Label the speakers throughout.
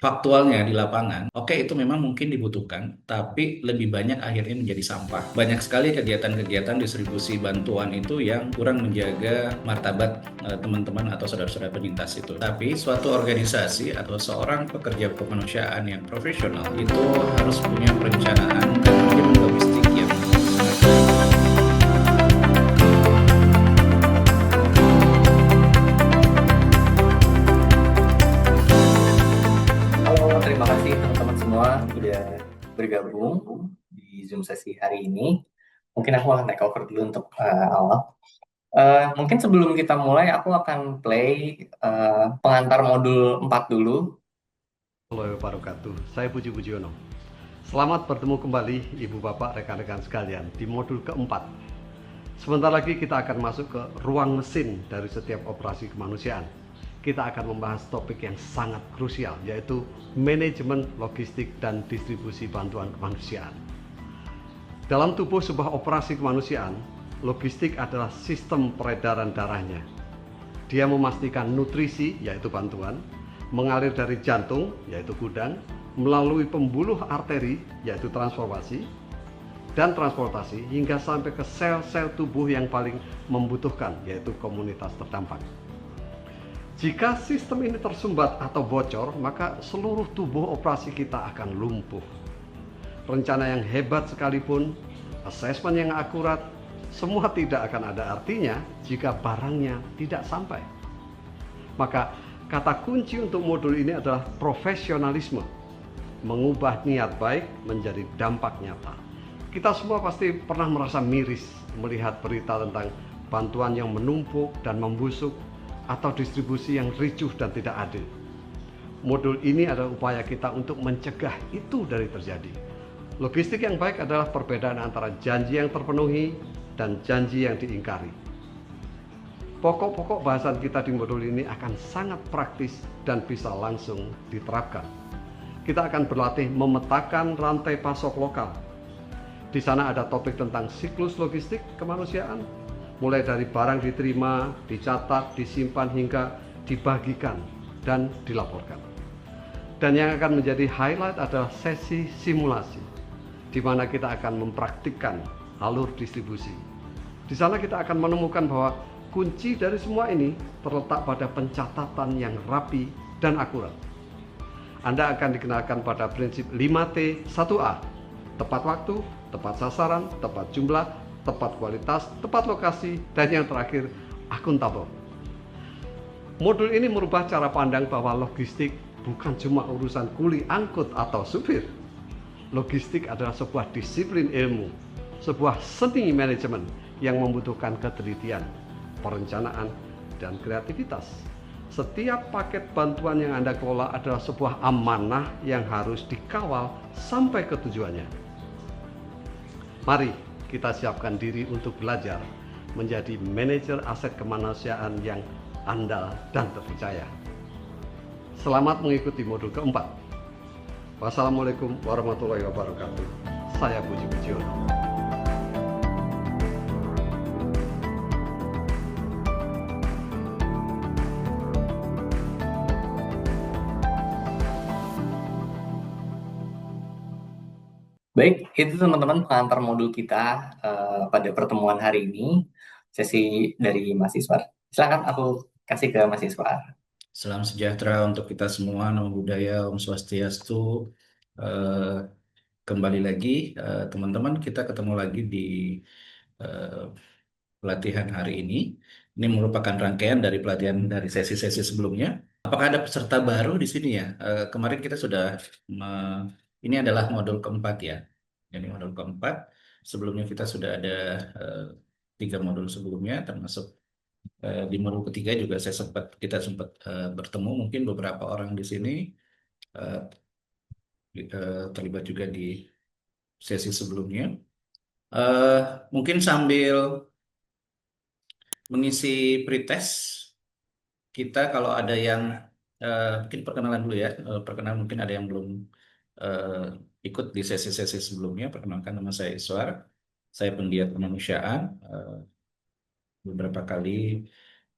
Speaker 1: faktualnya di lapangan, oke itu memang mungkin dibutuhkan, tapi lebih banyak akhirnya menjadi sampah. Banyak sekali kegiatan-kegiatan distribusi bantuan itu yang kurang menjaga martabat teman-teman atau saudara-saudara penyintas itu. Tapi suatu organisasi atau seorang pekerja kemanusiaan yang profesional itu harus punya perencanaan dan manajemen logistik yang sangat baik.
Speaker 2: Halo, terima kasih teman-teman semua sudah bergabung di Zoom sesi hari ini. Mungkin aku akan take over dulu untuk awal. Mungkin sebelum kita mulai, aku akan play pengantar modul 4 dulu.
Speaker 3: Warahmatullahi wabarakatuh. Saya Puji Pujiono. Selamat bertemu kembali Ibu Bapak rekan-rekan sekalian di modul keempat. Sebentar lagi kita akan masuk ke ruang mesin dari setiap operasi kemanusiaan. Kita akan membahas topik yang sangat krusial, yaitu manajemen logistik dan distribusi bantuan kemanusiaan. Dalam tubuh sebuah operasi kemanusiaan, logistik adalah sistem peredaran darahnya. Dia memastikan nutrisi, yaitu bantuan, mengalir dari jantung, yaitu gudang, melalui pembuluh arteri, yaitu transformasi, dan transportasi, hingga sampai ke sel-sel tubuh yang paling membutuhkan, yaitu komunitas terdampak. Jika sistem ini tersumbat atau bocor, maka seluruh tubuh operasi kita akan lumpuh. Rencana yang hebat sekalipun, asesmen yang akurat, semua tidak akan ada artinya jika barangnya tidak sampai. Maka kata kunci untuk modul ini adalah profesionalisme, mengubah niat baik menjadi dampak nyata. Kita semua pasti pernah merasa miris melihat berita tentang bantuan yang menumpuk dan membusuk atau distribusi yang ricuh dan tidak adil. Modul ini adalah upaya kita untuk mencegah itu dari terjadi. Logistik yang baik adalah perbedaan antara janji yang terpenuhi dan janji yang diingkari. Pokok-pokok bahasan kita di modul ini akan sangat praktis dan bisa langsung diterapkan. Kita akan berlatih memetakan rantai pasok lokal. Di sana ada topik tentang siklus logistik kemanusiaan, mulai dari barang diterima, dicatat, disimpan hingga dibagikan dan dilaporkan. Dan yang akan menjadi highlight adalah sesi simulasi, di mana kita akan mempraktikkan alur distribusi. Di sana kita akan menemukan bahwa kunci dari semua ini terletak pada pencatatan yang rapi dan akurat. Anda akan dikenalkan pada prinsip 5T 1A, tepat waktu, tepat sasaran, tepat jumlah, tepat kualitas, tepat lokasi, dan yang terakhir, akuntabel. Modul ini merubah cara pandang bahwa logistik bukan cuma urusan kuli angkut atau supir. Logistik adalah sebuah disiplin ilmu, sebuah seni manajemen yang membutuhkan ketelitian, perencanaan, dan kreativitas. Setiap paket bantuan yang Anda kelola adalah sebuah amanah yang harus dikawal sampai ke tujuannya. Mari kita siapkan diri untuk belajar menjadi manajer aset kemanusiaan yang andal dan terpercaya. Selamat mengikuti modul keempat. Wassalamualaikum warahmatullahi wabarakatuh. Saya Puji Pujiono.
Speaker 2: Baik, itu teman-teman pengantar modul kita pada pertemuan hari ini, sesi dari Mas Iswar. Silakan aku kasih ke Mas Iswar.
Speaker 1: Salam sejahtera untuk kita semua, Namo Buddhaya, Om Swastiastu. Eh, Kembali lagi, teman-teman, kita ketemu lagi di eh, pelatihan hari ini. Ini merupakan rangkaian dari pelatihan dari sesi-sesi sebelumnya. Apakah ada peserta baru di sini ya? Kemarin kita sudah, ini adalah modul keempat ya. Jadi modul keempat, sebelumnya kita sudah ada eh, 3 modul sebelumnya, termasuk di modul ketiga juga kita sempat bertemu. Mungkin beberapa orang di sini eh, terlibat juga di sesi sebelumnya. Eh, Mungkin sambil mengisi pretest, kita kalau ada yang mungkin perkenalan dulu ya. Perkenalan mungkin ada yang belum eh, ikut di sesi-sesi sebelumnya. Perkenalkan, nama saya Iswar. Saya penggiat kemanusiaan. Beberapa kali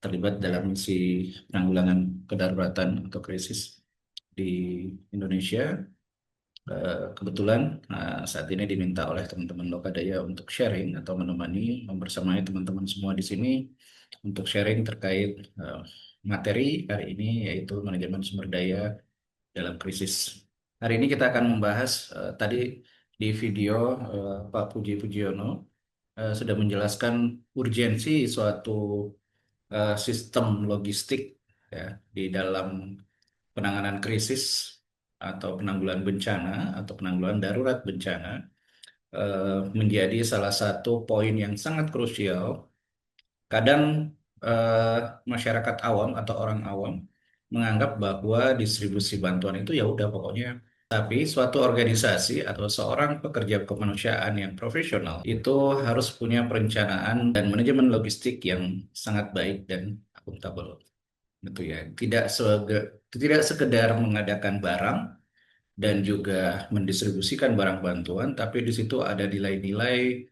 Speaker 1: terlibat dalam misi penanggulangan kedaruratan atau krisis di Indonesia. Kebetulan saat ini diminta oleh teman-teman Lokadaya untuk sharing atau menemani membersamai teman-teman semua di sini untuk sharing terkait materi hari ini, yaitu manajemen sumber daya dalam krisis. Hari ini kita akan membahas tadi di video Pak Puji Pujiono sudah menjelaskan urgensi suatu sistem logistik ya di dalam penanganan krisis atau penanggulangan bencana atau penanggulangan darurat bencana menjadi salah satu poin yang sangat krusial. Kadang eh, masyarakat awam atau orang awam menganggap bahwa distribusi bantuan itu ya udah pokoknya. Tapi suatu organisasi atau seorang pekerja kemanusiaan yang profesional itu harus punya perencanaan dan manajemen logistik yang sangat baik dan akuntabel. Gitu ya. Tidak sekedar mengadakan barang dan juga mendistribusikan barang bantuan, tapi di situ ada nilai-nilai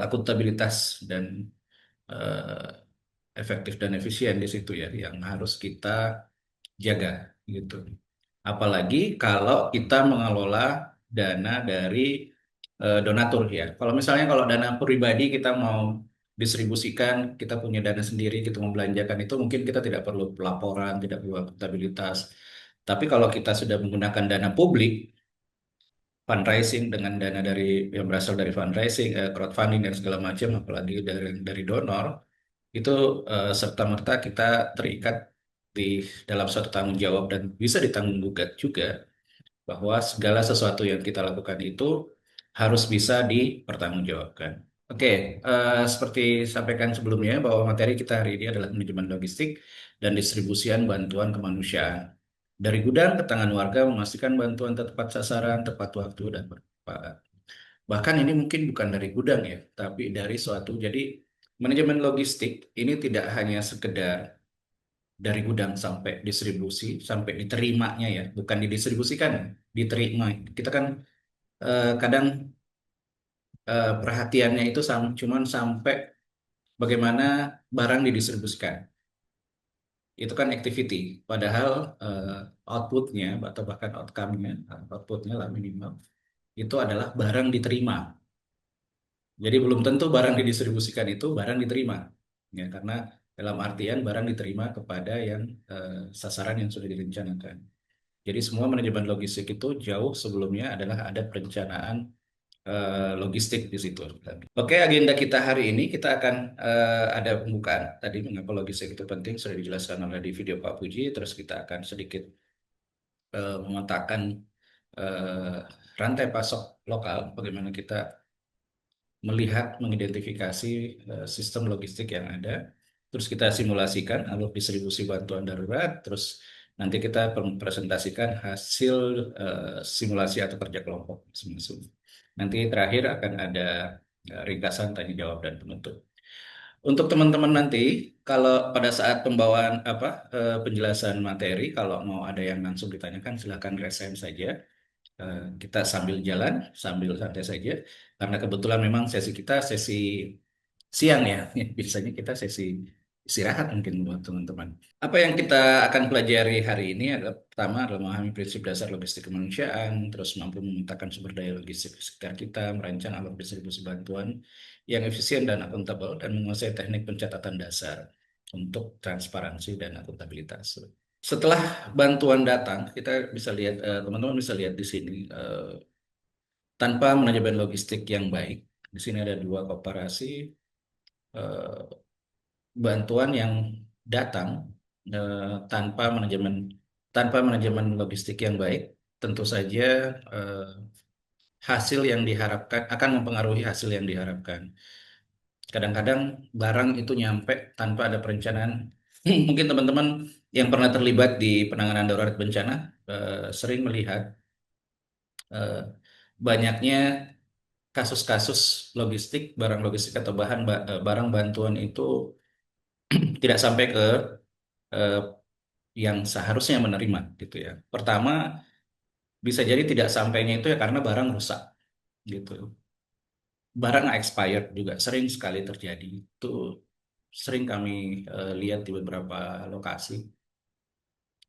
Speaker 1: akuntabilitas dan eh, efektif dan efisien di situ ya yang harus kita jaga gitu. Apalagi kalau kita mengelola dana dari donatur ya. Kalau misalnya kalau dana pribadi kita mau distribusikan, kita punya dana sendiri, kita mau belanjakan itu mungkin kita tidak perlu pelaporan, tidak perlu akuntabilitas. Tapi kalau kita sudah menggunakan dana publik, fundraising dengan dana dari yang berasal dari fundraising, crowdfunding dan segala macam, apalagi dari donor, itu serta-merta kita terikat di dalam suatu tanggung jawab dan bisa ditanggung gugat juga bahwa segala sesuatu yang kita lakukan itu harus bisa dipertanggungjawabkan. Oke, seperti sampaikan sebelumnya bahwa materi kita hari ini adalah manajemen logistik dan distribusian bantuan kemanusiaan. Dari gudang ke tangan warga memastikan bantuan tepat sasaran, tepat waktu, dan bermanfaat. Bahkan ini mungkin bukan dari gudang ya, tapi dari suatu. Jadi manajemen logistik ini tidak hanya sekedar dari gudang sampai distribusi, sampai diterimanya ya, bukan didistribusikan, diterima. Kita kan kadang perhatiannya itu cuman sampai bagaimana barang didistribusikan. Itu kan activity, padahal eh, outputnya atau bahkan outcome-nya, outputnya lah minimal, itu adalah barang diterima. Jadi belum tentu barang didistribusikan itu barang diterima, ya karena dalam artian barang diterima kepada yang sasaran yang sudah direncanakan. Jadi semua manajemen logistik itu jauh sebelumnya adalah ada perencanaan logistik di situ. Oke, agenda kita hari ini kita akan ada pembukaan. Tadi mengapa logistik itu penting sudah dijelaskan oleh di video Pak Puji. Terus kita akan sedikit memetakan eh, rantai pasok lokal, bagaimana kita melihat, mengidentifikasi sistem logistik yang ada, terus kita simulasikan alur distribusi bantuan darurat, terus nanti kita presentasikan hasil simulasi atau kerja kelompok masing-masing. Nanti terakhir akan ada ringkasan tanya jawab dan penutup. Untuk teman-teman nanti, kalau pada saat pembawaan penjelasan materi, kalau mau ada yang langsung ditanyakan, silakan raise hand saja. Kita sambil jalan, sambil santai saja. Karena kebetulan memang sesi kita sesi siang ya. Biasanya kita sesi istirahat mungkin buat teman-teman. Apa yang kita akan pelajari hari ini adalah pertama adalah memahami prinsip dasar logistik kemanusiaan, terus mampu memetakan sumber daya logistik di sekitar kita, merancang alur distribusi bantuan yang efisien dan akuntabel, dan menguasai teknik pencatatan dasar untuk transparansi dan akuntabilitas. Setelah bantuan datang, kita bisa lihat, teman-teman bisa lihat di sini, tanpa manajemen logistik yang baik, di sini ada dua komparasi bantuan yang datang tanpa manajemen logistik yang baik, tentu saja eh, hasil yang diharapkan akan mempengaruhi hasil yang diharapkan. Kadang-kadang barang itu nyampe tanpa ada perencanaan. Mungkin teman-teman yang pernah terlibat di penanganan darurat bencana sering melihat eh, banyaknya kasus-kasus logistik, barang logistik atau barang bantuan itu tidak sampai ke eh, yang seharusnya menerima gitu ya. Pertama, bisa jadi tidak sampainya itu ya karena barang rusak gitu. Barang expired juga sering sekali terjadi. Itu sering kami lihat di beberapa lokasi.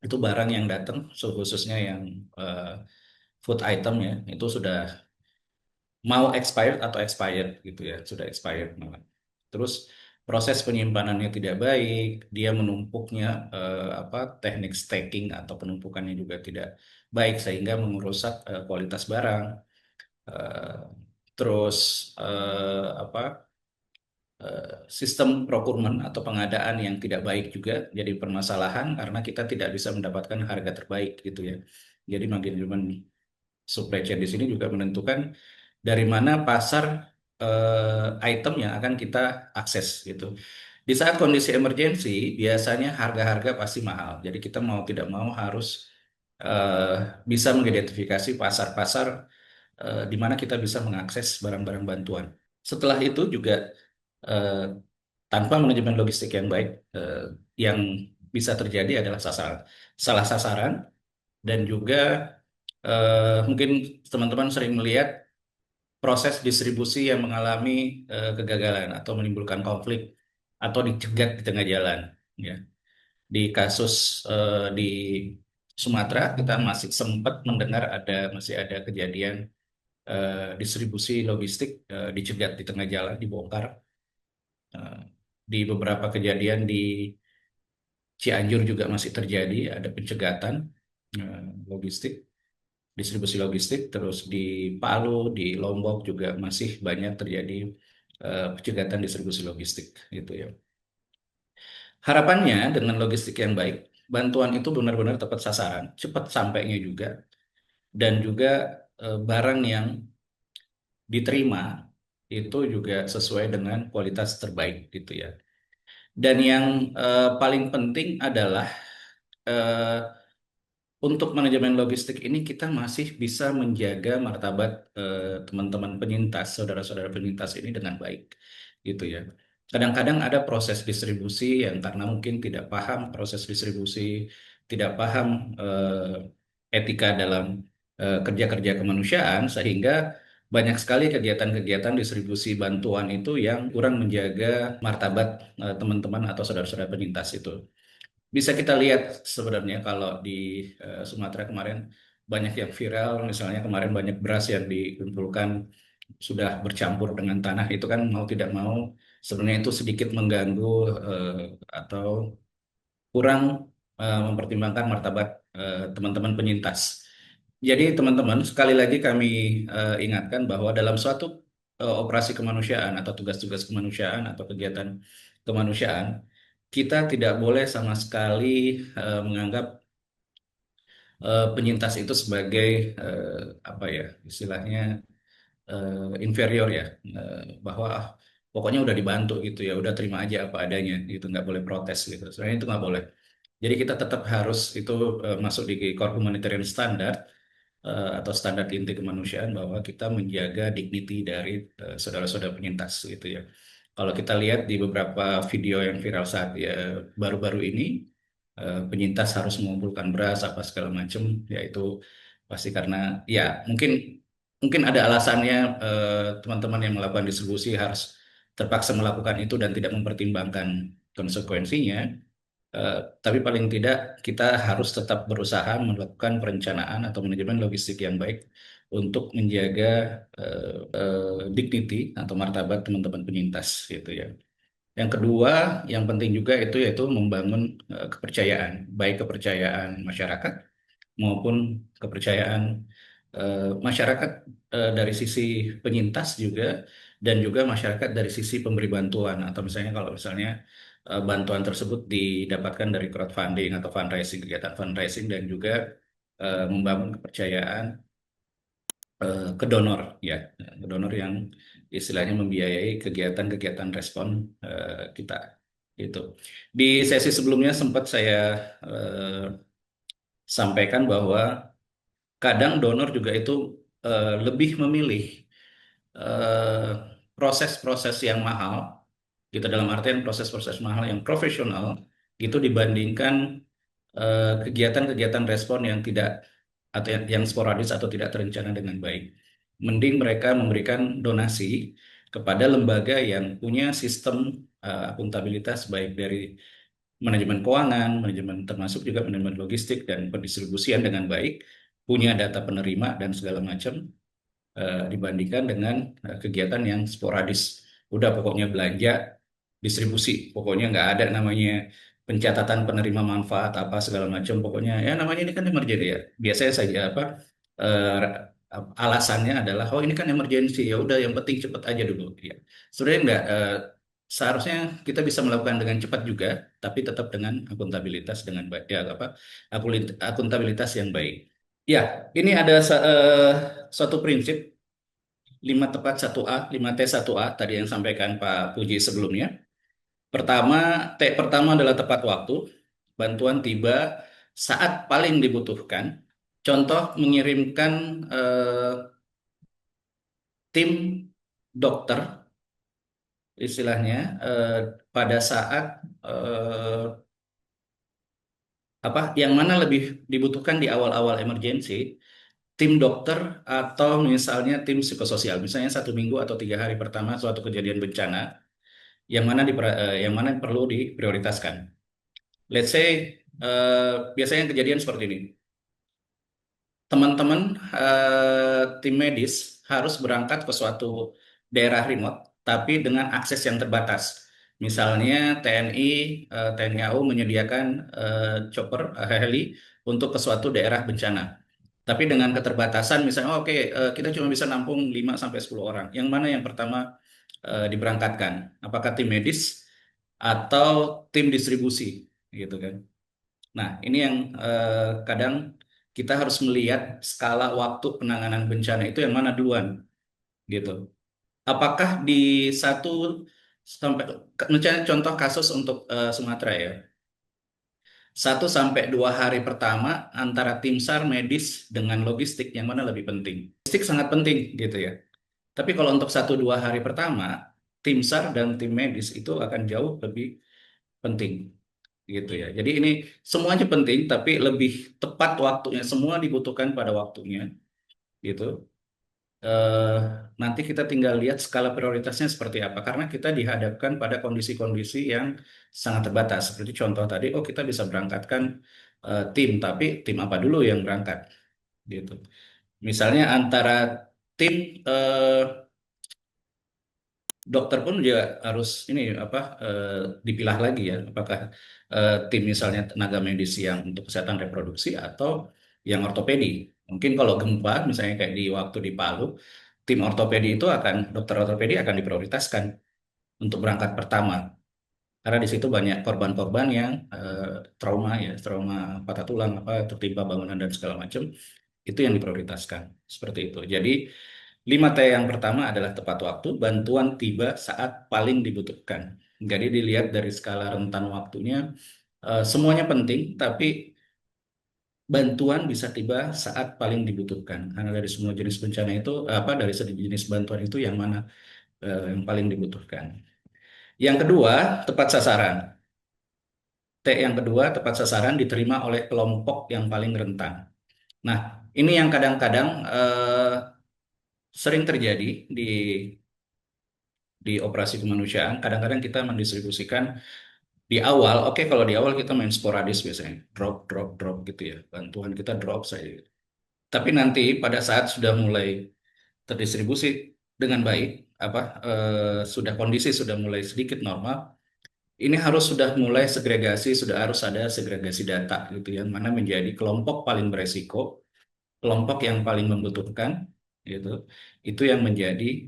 Speaker 1: itu barang yang datang, khususnya yang food item ya, itu sudah mau expired atau expired gitu ya, sudah expired malah. Terus proses penyimpanannya tidak baik, dia menumpuknya apa teknik stacking atau penumpukannya juga tidak baik sehingga merusak kualitas barang. Eh, terus apa sistem procurement atau pengadaan yang tidak baik juga jadi permasalahan karena kita tidak bisa mendapatkan harga terbaik gitu ya. Jadi manajemen supply chain di sini juga menentukan dari mana pasar item yang akan kita akses gitu. Di saat kondisi emergensi, biasanya harga-harga pasti mahal. Jadi kita mau tidak mau harus eh, bisa mengidentifikasi pasar-pasar di mana kita bisa mengakses barang-barang bantuan. Setelah itu juga eh, tanpa manajemen logistik yang baik, yang bisa terjadi adalah salah sasaran dan juga mungkin teman-teman sering melihat proses distribusi yang mengalami kegagalan atau menimbulkan konflik atau dicegat di tengah jalan. Ya, di kasus di Sumatera kita masih sempat mendengar masih ada kejadian distribusi logistik dicegat di tengah jalan, dibongkar. Eh, di beberapa kejadian di Cianjur juga masih terjadi ada pencegatan eh, logistik, distribusi logistik, terus di Palu, di Lombok juga masih banyak terjadi pencegatan distribusi logistik gitu ya. Harapannya dengan logistik yang baik, bantuan itu benar-benar tepat sasaran, cepat sampainya juga, dan juga barang yang diterima itu juga sesuai dengan kualitas terbaik gitu ya. Dan yang paling penting adalah eh, untuk manajemen logistik ini kita masih bisa menjaga martabat teman-teman penyintas, saudara-saudara penyintas ini dengan baik, gitu ya. Kadang-kadang ada proses distribusi yang karena mungkin tidak paham proses distribusi, tidak paham etika dalam kerja-kerja kemanusiaan, sehingga banyak sekali kegiatan-kegiatan distribusi bantuan itu yang kurang menjaga martabat teman-teman atau saudara-saudara penyintas itu. Bisa kita lihat sebenarnya kalau di Sumatera kemarin banyak yang viral, misalnya kemarin banyak beras yang dikumpulkan sudah bercampur dengan tanah, itu kan mau tidak mau sebenarnya itu sedikit mengganggu atau kurang mempertimbangkan martabat teman-teman penyintas. Jadi teman-teman, sekali lagi kami ingatkan bahwa dalam suatu operasi kemanusiaan atau tugas-tugas kemanusiaan atau kegiatan kemanusiaan, kita tidak boleh sama sekali menganggap penyintas itu sebagai apa ya istilahnya inferior ya, bahwa pokoknya udah dibantu gitu ya, udah terima aja apa adanya gitu, nggak boleh protes gitu. Sebenarnya itu nggak boleh. Jadi kita tetap harus itu masuk di core humanitarian standard atau standar inti kemanusiaan bahwa kita menjaga dignity dari saudara-saudara penyintas gitu ya. Kalau kita lihat di beberapa video yang viral saat ya baru-baru ini, penyintas harus mengumpulkan beras apa segala macam, ya itu pasti karena ya mungkin mungkin ada alasannya teman-teman yang melakukan distribusi harus terpaksa melakukan itu dan tidak mempertimbangkan konsekuensinya. Eh, tapi paling tidak kita harus tetap berusaha melakukan perencanaan atau manajemen logistik yang baik untuk menjaga dignity atau martabat teman-teman penyintas gitu ya. Yang kedua, yang penting juga itu yaitu membangun kepercayaan, baik kepercayaan masyarakat maupun kepercayaan masyarakat dari sisi penyintas juga dan juga masyarakat dari sisi pemberi bantuan atau misalnya kalau misalnya bantuan tersebut didapatkan dari crowdfunding atau fundraising, kegiatan fundraising dan juga membangun kepercayaan ke donor ya, ke donor yang istilahnya membiayai kegiatan-kegiatan respon kita itu. Di sesi sebelumnya sempat saya eh, sampaikan bahwa kadang donor juga itu lebih memilih eh, proses-proses yang mahal, gitu dalam artian proses-proses mahal yang profesional, gitu dibandingkan kegiatan-kegiatan respon yang tidak atau yang sporadis atau tidak terencana dengan baik. Mending mereka memberikan donasi kepada lembaga yang punya sistem akuntabilitas baik dari manajemen keuangan, manajemen termasuk juga manajemen logistik dan pendistribusian dengan baik, punya data penerima dan segala macam dibandingkan dengan kegiatan yang sporadis. Udah pokoknya belanja, distribusi, pokoknya nggak ada namanya pencatatan penerima manfaat apa segala macam. Pokoknya ya namanya ini kan emergency ya. Biasanya saja apa alasannya adalah oh ini kan emergency ya udah yang penting cepat aja dulu. Ya. Sebenarnya nggak. Seharusnya kita bisa melakukan dengan cepat juga, tapi tetap dengan akuntabilitas dengan baik ya apa akuntabilitas yang baik. Ya, ini ada suatu prinsip 5 tepat 1A, 5T 1A tadi yang sampaikan Pak Puji sebelumnya. Pertama, T pertama adalah tepat waktu. Bantuan tiba saat paling dibutuhkan. Contoh mengirimkan tim dokter istilahnya pada saat eh, apa yang mana lebih dibutuhkan di awal-awal emergensi, tim dokter atau misalnya tim psikososial, misalnya 1 minggu atau 3 hari pertama suatu kejadian bencana, yang mana perlu diprioritaskan. Let's say biasanya kejadian seperti ini. Teman-teman tim medis harus berangkat ke suatu daerah remote, tapi dengan akses yang terbatas. Misalnya TNI, TNI AU menyediakan chopper, heli untuk ke suatu daerah bencana. Tapi dengan keterbatasan, misalnya oke, kita cuma bisa nampung 5 sampai 10 orang. Yang mana yang pertama diberangkatkan? Apakah tim medis atau tim distribusi, gitu kan? Nah, ini yang kadang kita harus melihat skala waktu penanganan bencana itu yang mana duluan, gitu. Apakah di satu sampai misalnya contoh kasus untuk Sumatera ya, 1 sampai 2 hari pertama antara tim SAR medis dengan logistik yang mana lebih penting? Logistik sangat penting, gitu ya. Tapi kalau untuk 1 2 hari pertama, tim SAR dan tim medis itu akan jauh lebih penting gitu ya. Jadi ini semuanya penting, tapi lebih tepat waktunya. Semua dibutuhkan pada waktunya, gitu. Eh, Nanti kita tinggal lihat skala prioritasnya seperti apa. Karena kita dihadapkan pada kondisi-kondisi yang sangat terbatas. Seperti contoh tadi, oh kita bisa berangkatkan tim, tapi tim apa dulu yang berangkat, gitu. Misalnya antara tim dokter pun juga harus ini apa dipilah lagi ya, apakah tim misalnya tenaga medis yang untuk kesehatan reproduksi atau yang ortopedi. Mungkin kalau gempa misalnya kayak di waktu di Palu, tim ortopedi itu akan dokter ortopedi akan diprioritaskan untuk berangkat pertama karena di situ banyak korban-korban yang trauma ya, trauma patah tulang apa tertimpa bangunan dan segala macam itu yang diprioritaskan seperti itu. Jadi 5T yang pertama adalah tepat waktu, bantuan tiba saat paling dibutuhkan. Jadi dilihat dari skala rentan waktunya, semuanya penting, tapi bantuan bisa tiba saat paling dibutuhkan. Karena dari semua jenis bencana itu, dari jenis bantuan itu yang mana yang paling dibutuhkan. Yang kedua, tepat sasaran. T yang kedua, tepat sasaran diterima oleh kelompok yang paling rentan. Nah, ini yang kadang-kadang sering terjadi di operasi kemanusiaan. Kadang-kadang kita mendistribusikan di awal, oke kalau di awal kita main sporadis biasanya, drop, drop, drop gitu ya. Bantuan kita drop saja. Tapi nanti pada saat sudah mulai terdistribusi dengan baik, sudah kondisi sudah mulai sedikit normal, ini harus sudah mulai segregasi, sudah harus ada segregasi data gitu yang mana menjadi kelompok paling beresiko, kelompok yang paling membutuhkan, gitu. Itu yang menjadi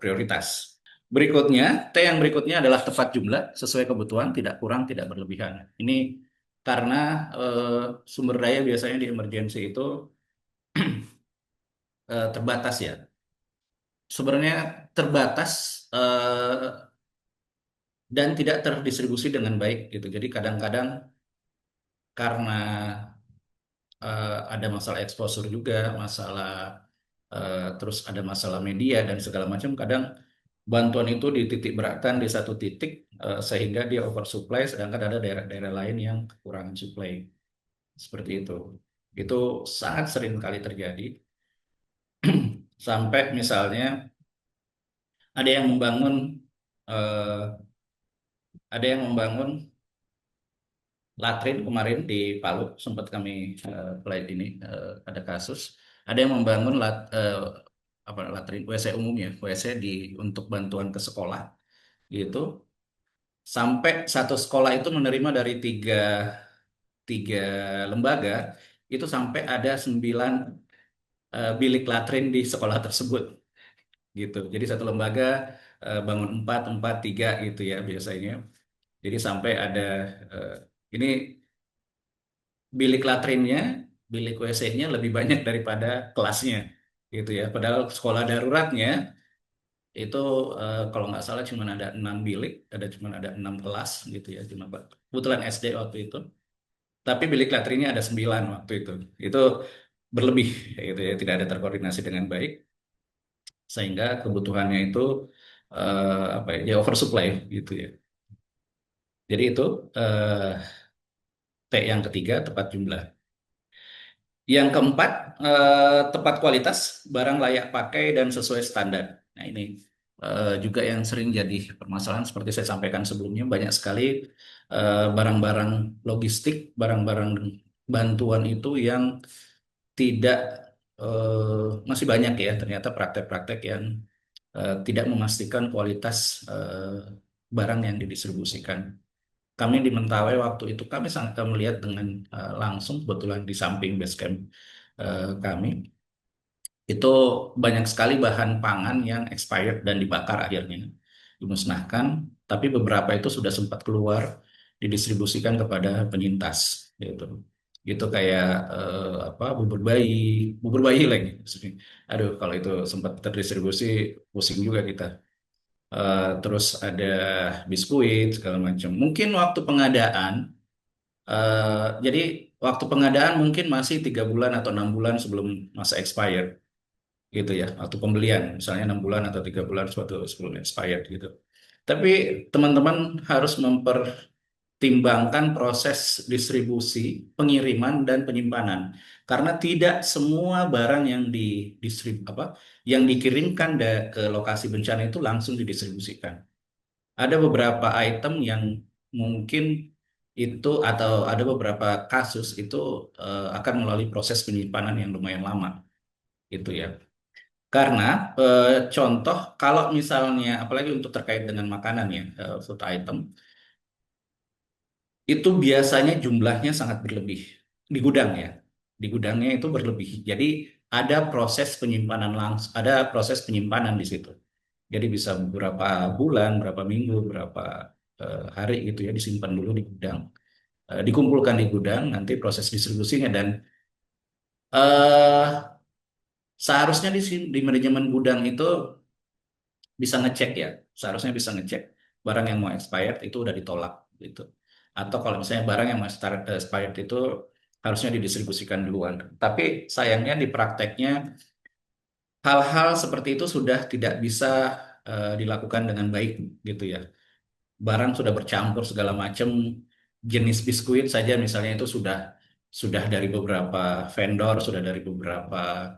Speaker 1: prioritas. Berikutnya, T yang berikutnya adalah tepat jumlah sesuai kebutuhan, tidak kurang, tidak berlebihan. Ini karena sumber daya biasanya di emergency itu terbatas ya. Sebenarnya terbatas dan tidak terdistribusi dengan baik gitu. Jadi kadang-kadang karena ada masalah exposure juga, masalah terus ada masalah media dan segala macam. Kadang bantuan itu dititik beratkan di satu titik sehingga dia oversupply, sedangkan ada daerah-daerah lain yang kekurangan supply. Seperti itu. Itu sangat sering kali terjadi. Sampai misalnya ada yang membangun eh, ada yang membangun latrin kemarin di Palu sempat kami lihat ini ada kasus ada yang membangun apa latrin WC umum ya WC di untuk bantuan ke sekolah gitu sampai satu sekolah itu menerima dari tiga lembaga itu sampai ada 9 bilik latrin di sekolah tersebut gitu. Jadi satu lembaga bangun 4, 4, 3 gitu ya biasanya. Jadi sampai ada eh, ini bilik latrinnya, bilik WC-nya lebih banyak daripada kelasnya gitu ya. Padahal sekolah daruratnya itu kalau nggak salah cuma ada 6 bilik, cuma ada 6 kelas gitu ya. Cuma kebetulan SD waktu itu. Tapi bilik latrinnya ada 9 waktu itu. Itu berlebih gitu ya, tidak ada terkoordinasi dengan baik sehingga kebutuhannya itu apa ya, ya oversupply gitu ya. Jadi itu eh, T yang ketiga tepat jumlah. Yang keempat tepat kualitas, barang layak pakai dan sesuai standar. Nah ini juga yang sering jadi permasalahan seperti saya sampaikan sebelumnya banyak sekali barang-barang logistik, barang-barang bantuan itu yang tidak masih banyak ya ternyata praktek-praktek yang tidak memastikan kualitas barang yang didistribusikan. Kami di Mentawai waktu itu kami sangat melihat dengan langsung kebetulan di samping base camp kami itu banyak sekali bahan pangan yang expired dan dibakar akhirnya dimusnahkan, tapi beberapa itu sudah sempat keluar didistribusikan kepada penyintas gitu. Gitu kayak apa bubur bayi lagi. Aduh, kalau itu sempat terdistribusi pusing juga kita. Terus ada biskuit segala macam. Mungkin waktu pengadaan, jadi waktu pengadaan mungkin masih 3 bulan atau 6 bulan sebelum masa expired gitu ya. Waktu pembelian misalnya 6 bulan atau 3 bulan suatu sebelum expired gitu. Tapi teman-teman harus mempertimbangkan proses distribusi, pengiriman dan penyimpanan. Karena tidak semua barang yang yang dikirimkan ke lokasi bencana itu langsung didistribusikan. Ada beberapa item yang mungkin itu atau ada beberapa kasus itu akan melalui proses penyimpanan yang lumayan lama gitu ya. Karena contoh kalau misalnya apalagi untuk terkait dengan makanan ya food item itu biasanya jumlahnya sangat berlebih di gudang ya. Di gudangnya itu berlebih. Jadi ada proses penyimpanan langsung, ada proses penyimpanan di situ. Jadi bisa beberapa bulan, berapa minggu, berapa hari gitu ya disimpan dulu di gudang, dikumpulkan di gudang, nanti proses distribusinya dan eh seharusnya di manajemen gudang itu bisa ngecek ya, seharusnya bisa ngecek barang yang mau expired itu udah ditolak gitu. Atau kalau misalnya barang yang mau expired itu harusnya didistribusikan duluan. Tapi sayangnya di prakteknya hal-hal seperti itu sudah tidak bisa dilakukan dengan baik gitu ya. Barang sudah bercampur segala macam jenis biskuit saja misalnya itu sudah dari beberapa vendor, sudah dari beberapa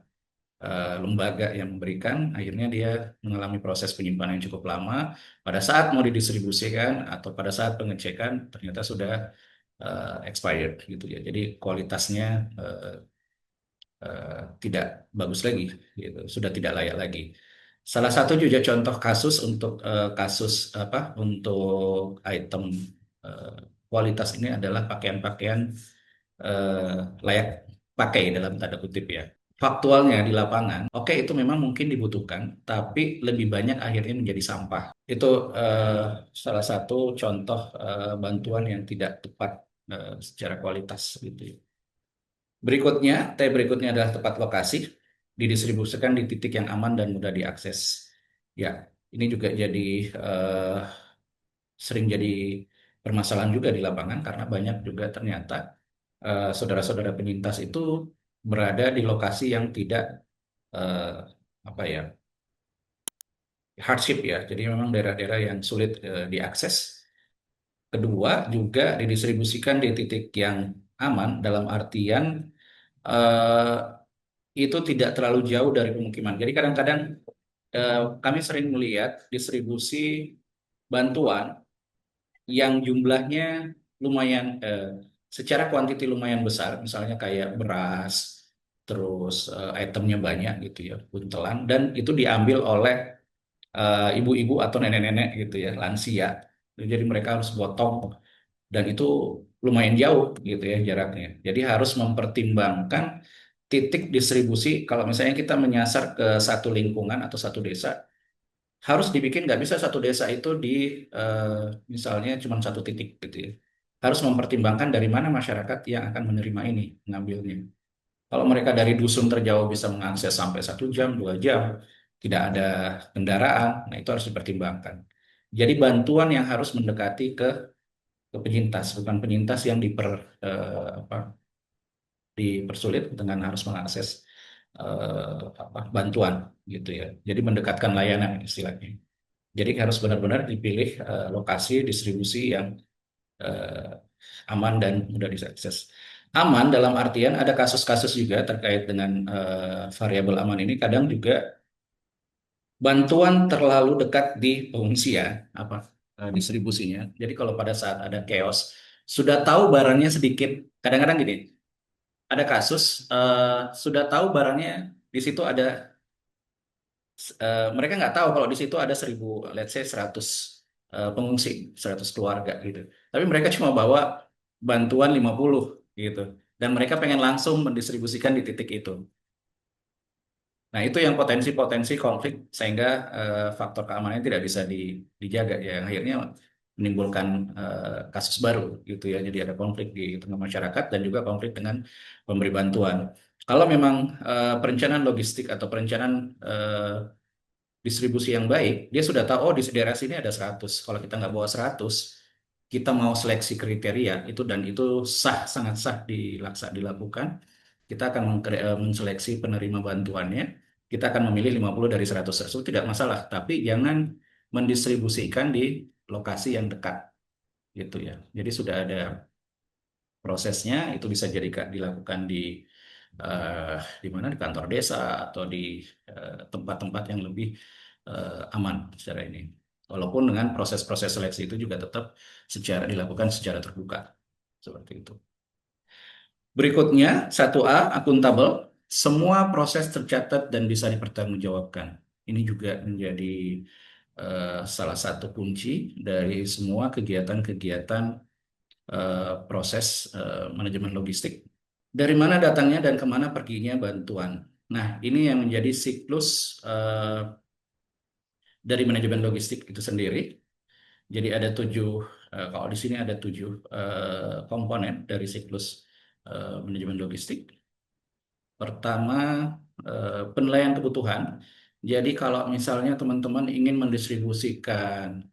Speaker 1: lembaga yang memberikan, akhirnya dia mengalami proses penyimpanan yang cukup lama. Pada saat mau didistribusikan atau pada saat pengecekan ternyata sudah expired gitu ya. Jadi kualitasnya tidak bagus lagi, gitu. Sudah tidak layak lagi. Salah satu juga contoh kasus untuk kasus apa untuk item eh, kualitas ini adalah pakaian-pakaian eh, layak pakai dalam tanda kutip ya. Faktualnya di lapangan, oke itu memang mungkin dibutuhkan, tapi lebih banyak akhirnya menjadi sampah. Itu salah satu contoh bantuan yang tidak tepat secara kualitas gitu ya. Berikutnya, berikutnya adalah tepat lokasi, didistribusikan di titik yang aman dan mudah diakses. Ya, ini juga jadi eh, sering jadi permasalahan juga di lapangan karena banyak juga ternyata saudara-saudara penyintas itu berada di lokasi yang tidak eh, apa ya hardship ya. Jadi memang daerah-daerah yang sulit diakses. Kedua juga didistribusikan di titik yang aman dalam artian eh, itu tidak terlalu jauh dari pemukiman. Jadi kadang-kadang kami sering melihat distribusi bantuan yang jumlahnya lumayan secara kuantiti lumayan besar, misalnya kayak beras, terus itemnya banyak gitu ya, buntelan, dan itu diambil oleh ibu-ibu atau nenek-nenek gitu ya, lansia. Jadi mereka harus potong dan itu lumayan jauh gitu ya jaraknya. Jadi harus mempertimbangkan titik distribusi. Kalau misalnya kita menyasar ke satu lingkungan atau satu desa, harus dibikin nggak bisa satu desa itu di misalnya cuma satu titik gitu ya. Harus mempertimbangkan dari mana masyarakat yang akan menerima ini, mengambilnya. Kalau mereka dari dusun terjauh bisa mengakses sampai 1 jam, 2 jam, tidak ada kendaraan, nah itu harus dipertimbangkan. Jadi bantuan yang harus mendekati ke penyintas, bukan penyintas yang dipersulit dengan harus mengakses bantuan gitu ya. Jadi mendekatkan layanan istilahnya. Jadi harus benar-benar dipilih lokasi distribusi yang eh, aman dan mudah diakses. Aman dalam artian ada kasus-kasus juga terkait dengan variabel aman ini. Kadang juga bantuan terlalu dekat di pengungsian distribusinya. Jadi kalau pada saat ada chaos, sudah tahu barangnya sedikit. Kadang-kadang gini, ada kasus sudah tahu barangnya di situ ada mereka nggak tahu kalau di situ ada 1.000, let's say 100 pengungsi, 100 keluarga gitu. Tapi mereka cuma bawa bantuan 50 gitu. Dan mereka pengen langsung mendistribusikan di titik itu. Nah, itu yang potensi-potensi konflik sehingga faktor keamanan tidak bisa dijaga ya. Akhirnya menimbulkan kasus baru gitu ya. Jadi ada konflik di tengah masyarakat dan juga konflik dengan pemberi bantuan. Kalau memang perencanaan logistik atau perencanaan distribusi yang baik, dia sudah tahu, oh di daerah sini ada 100. Kalau kita nggak bawa 100, kita mau seleksi kriteria itu dan itu sah, sangat sah dilakukan. Kita akan menseleksi penerima bantuannya. Kita akan memilih 50 dari 100 tersebut tidak masalah, tapi jangan mendistribusikan di lokasi yang dekat gitu ya. Jadi sudah ada prosesnya, itu bisa jadi dilakukan eh, di mana di kantor desa atau di tempat-tempat yang lebih aman secara ini. Walaupun dengan proses-proses seleksi itu juga tetap dilakukan secara terbuka seperti itu. Berikutnya, 1A, akuntabel. Semua proses tercatat dan bisa dipertanggungjawabkan. Ini juga menjadi salah satu kunci dari semua kegiatan-kegiatan proses manajemen logistik. Dari mana datangnya dan kemana perginya bantuan. Nah, ini yang menjadi siklus dari manajemen logistik itu sendiri. Jadi ada 7, kalau di sini ada 7 komponen dari siklus manajemen logistik. Pertama, penilaian kebutuhan. Jadi kalau misalnya teman-teman ingin mendistribusikan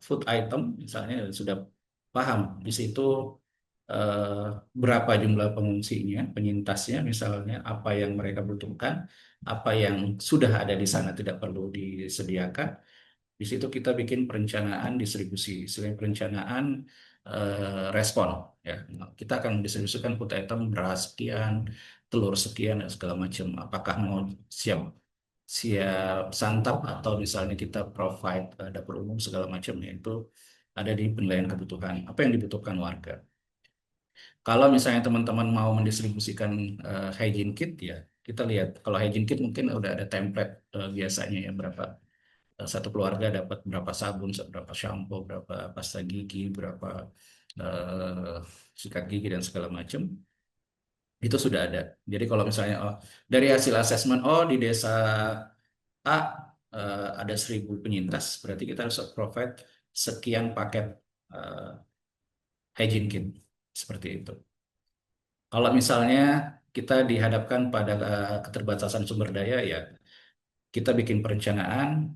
Speaker 1: food item, misalnya sudah paham di situ eh, berapa jumlah pengungsinya, penyintasnya, misalnya apa yang mereka butuhkan, apa yang sudah ada di sana tidak perlu disediakan. Di situ kita bikin perencanaan distribusi, selain perencanaan respon. Ya, kita akan distribusikan food item beras sekian, telur sekian dan segala macam. Apakah mau siap siap santap atau misalnya kita provide dapur umum segala macamnya itu ada di penilaian kebutuhan. Apa yang dibutuhkan warga. Kalau misalnya teman-teman mau mendistribusikan hygiene kit ya, kita lihat kalau hygiene kit mungkin udah ada template biasanya ya berapa satu keluarga dapat berapa sabun, berapa shampoo, berapa pasta gigi, berapa eh, sikat gigi dan segala macam itu sudah ada. Jadi kalau misalnya dari hasil asesmen di desa A ada 1.000 penyintas, berarti kita harus provide sekian paket eh, hygiene kit seperti itu. Kalau misalnya kita dihadapkan pada keterbatasan sumber daya ya kita bikin perencanaan.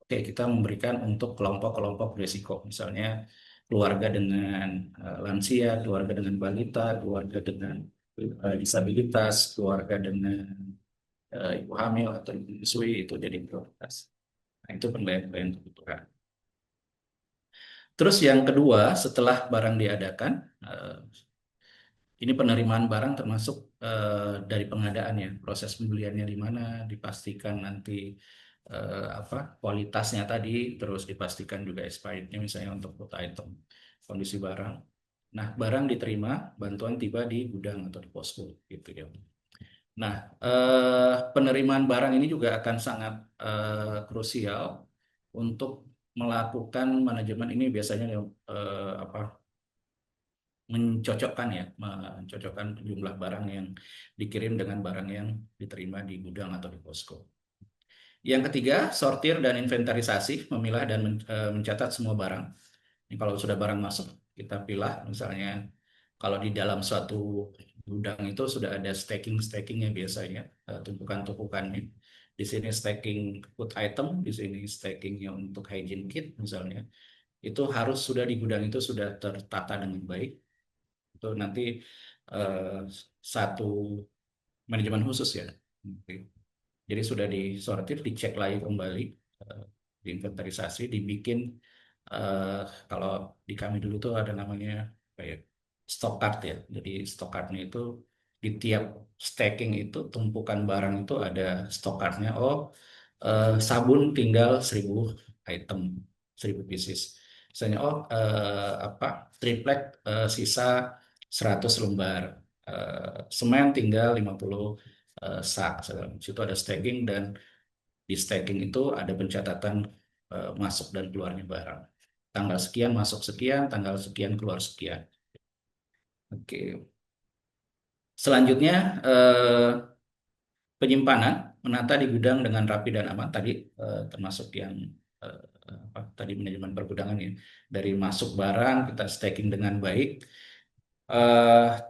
Speaker 1: Oke, kita memberikan untuk kelompok-kelompok risiko, misalnya keluarga dengan lansia, keluarga dengan balita, keluarga dengan disabilitas, keluarga dengan ibu hamil atau ibu menyusui itu jadi prioritas. Nah, itu penilaian kebutuhan. Terus yang kedua, setelah barang diadakan, eh, ini penerimaan barang termasuk dari pengadaannya, proses pembeliannya di mana, dipastikan nanti kualitasnya tadi, terus dipastikan juga expirednya misalnya untuk food item. kondisi barang. Nah, barang diterima, bantuan tiba di gudang atau di posko gitu ya. Nah, penerimaan barang ini juga akan sangat krusial untuk melakukan manajemen ini biasanya apa mencocokkan ya, mencocokkan jumlah barang yang dikirim dengan barang yang diterima di gudang atau di posko. Yang ketiga, sortir dan inventarisasi, memilah dan mencatat semua barang. Ini kalau sudah barang masuk, kita pilah. Misalnya, kalau di dalam suatu gudang itu sudah ada stacking-stackingnya biasanya, tumpukan-tumpukannya. Di sini stacking food item, di sini stackingnya untuk hygiene kit misalnya. Itu harus sudah di gudang itu sudah tertata dengan baik. Itu nanti eh, satu manajemen khusus ya. Jadi sudah disortir, dicek lagi kembali, eh, diinventarisasi, dibikin eh, kalau di kami dulu tuh ada namanya kayak stock card ya. Jadi stock cardnya itu di tiap stacking itu tumpukan barang itu ada stock cardnya. Oh, sabun tinggal 1.000 item, 1.000 pieces. Misalnya apa triplek sisa 100 lembar. Semen tinggal 50 sak. Situ ada stacking dan di stacking itu ada pencatatan masuk dan keluarnya barang. Tanggal sekian masuk sekian, tanggal sekian keluar sekian. Oke. Selanjutnya penyimpanan, menata di gudang dengan rapi dan aman tadi termasuk yang eh, apa, tadi manajemen pergudangan ya. Dari masuk barang kita stacking dengan baik.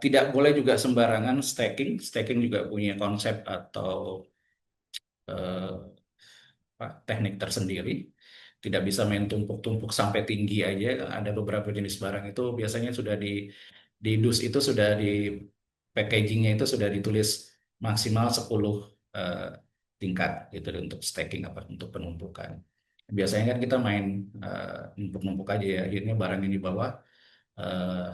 Speaker 1: Tidak boleh juga sembarangan stacking. Stacking juga punya konsep atau eh, teknik tersendiri. Tidak bisa main tumpuk-tumpuk sampai tinggi aja. Ada beberapa jenis barang itu biasanya sudah di dus itu sudah di packagingnya itu sudah ditulis maksimal 10 eh, tingkat gitu untuk stacking apa untuk penumpukan. Biasanya kan kita main numpuk-numpuk aja ya. Akhirnya barang yang di bawah eh,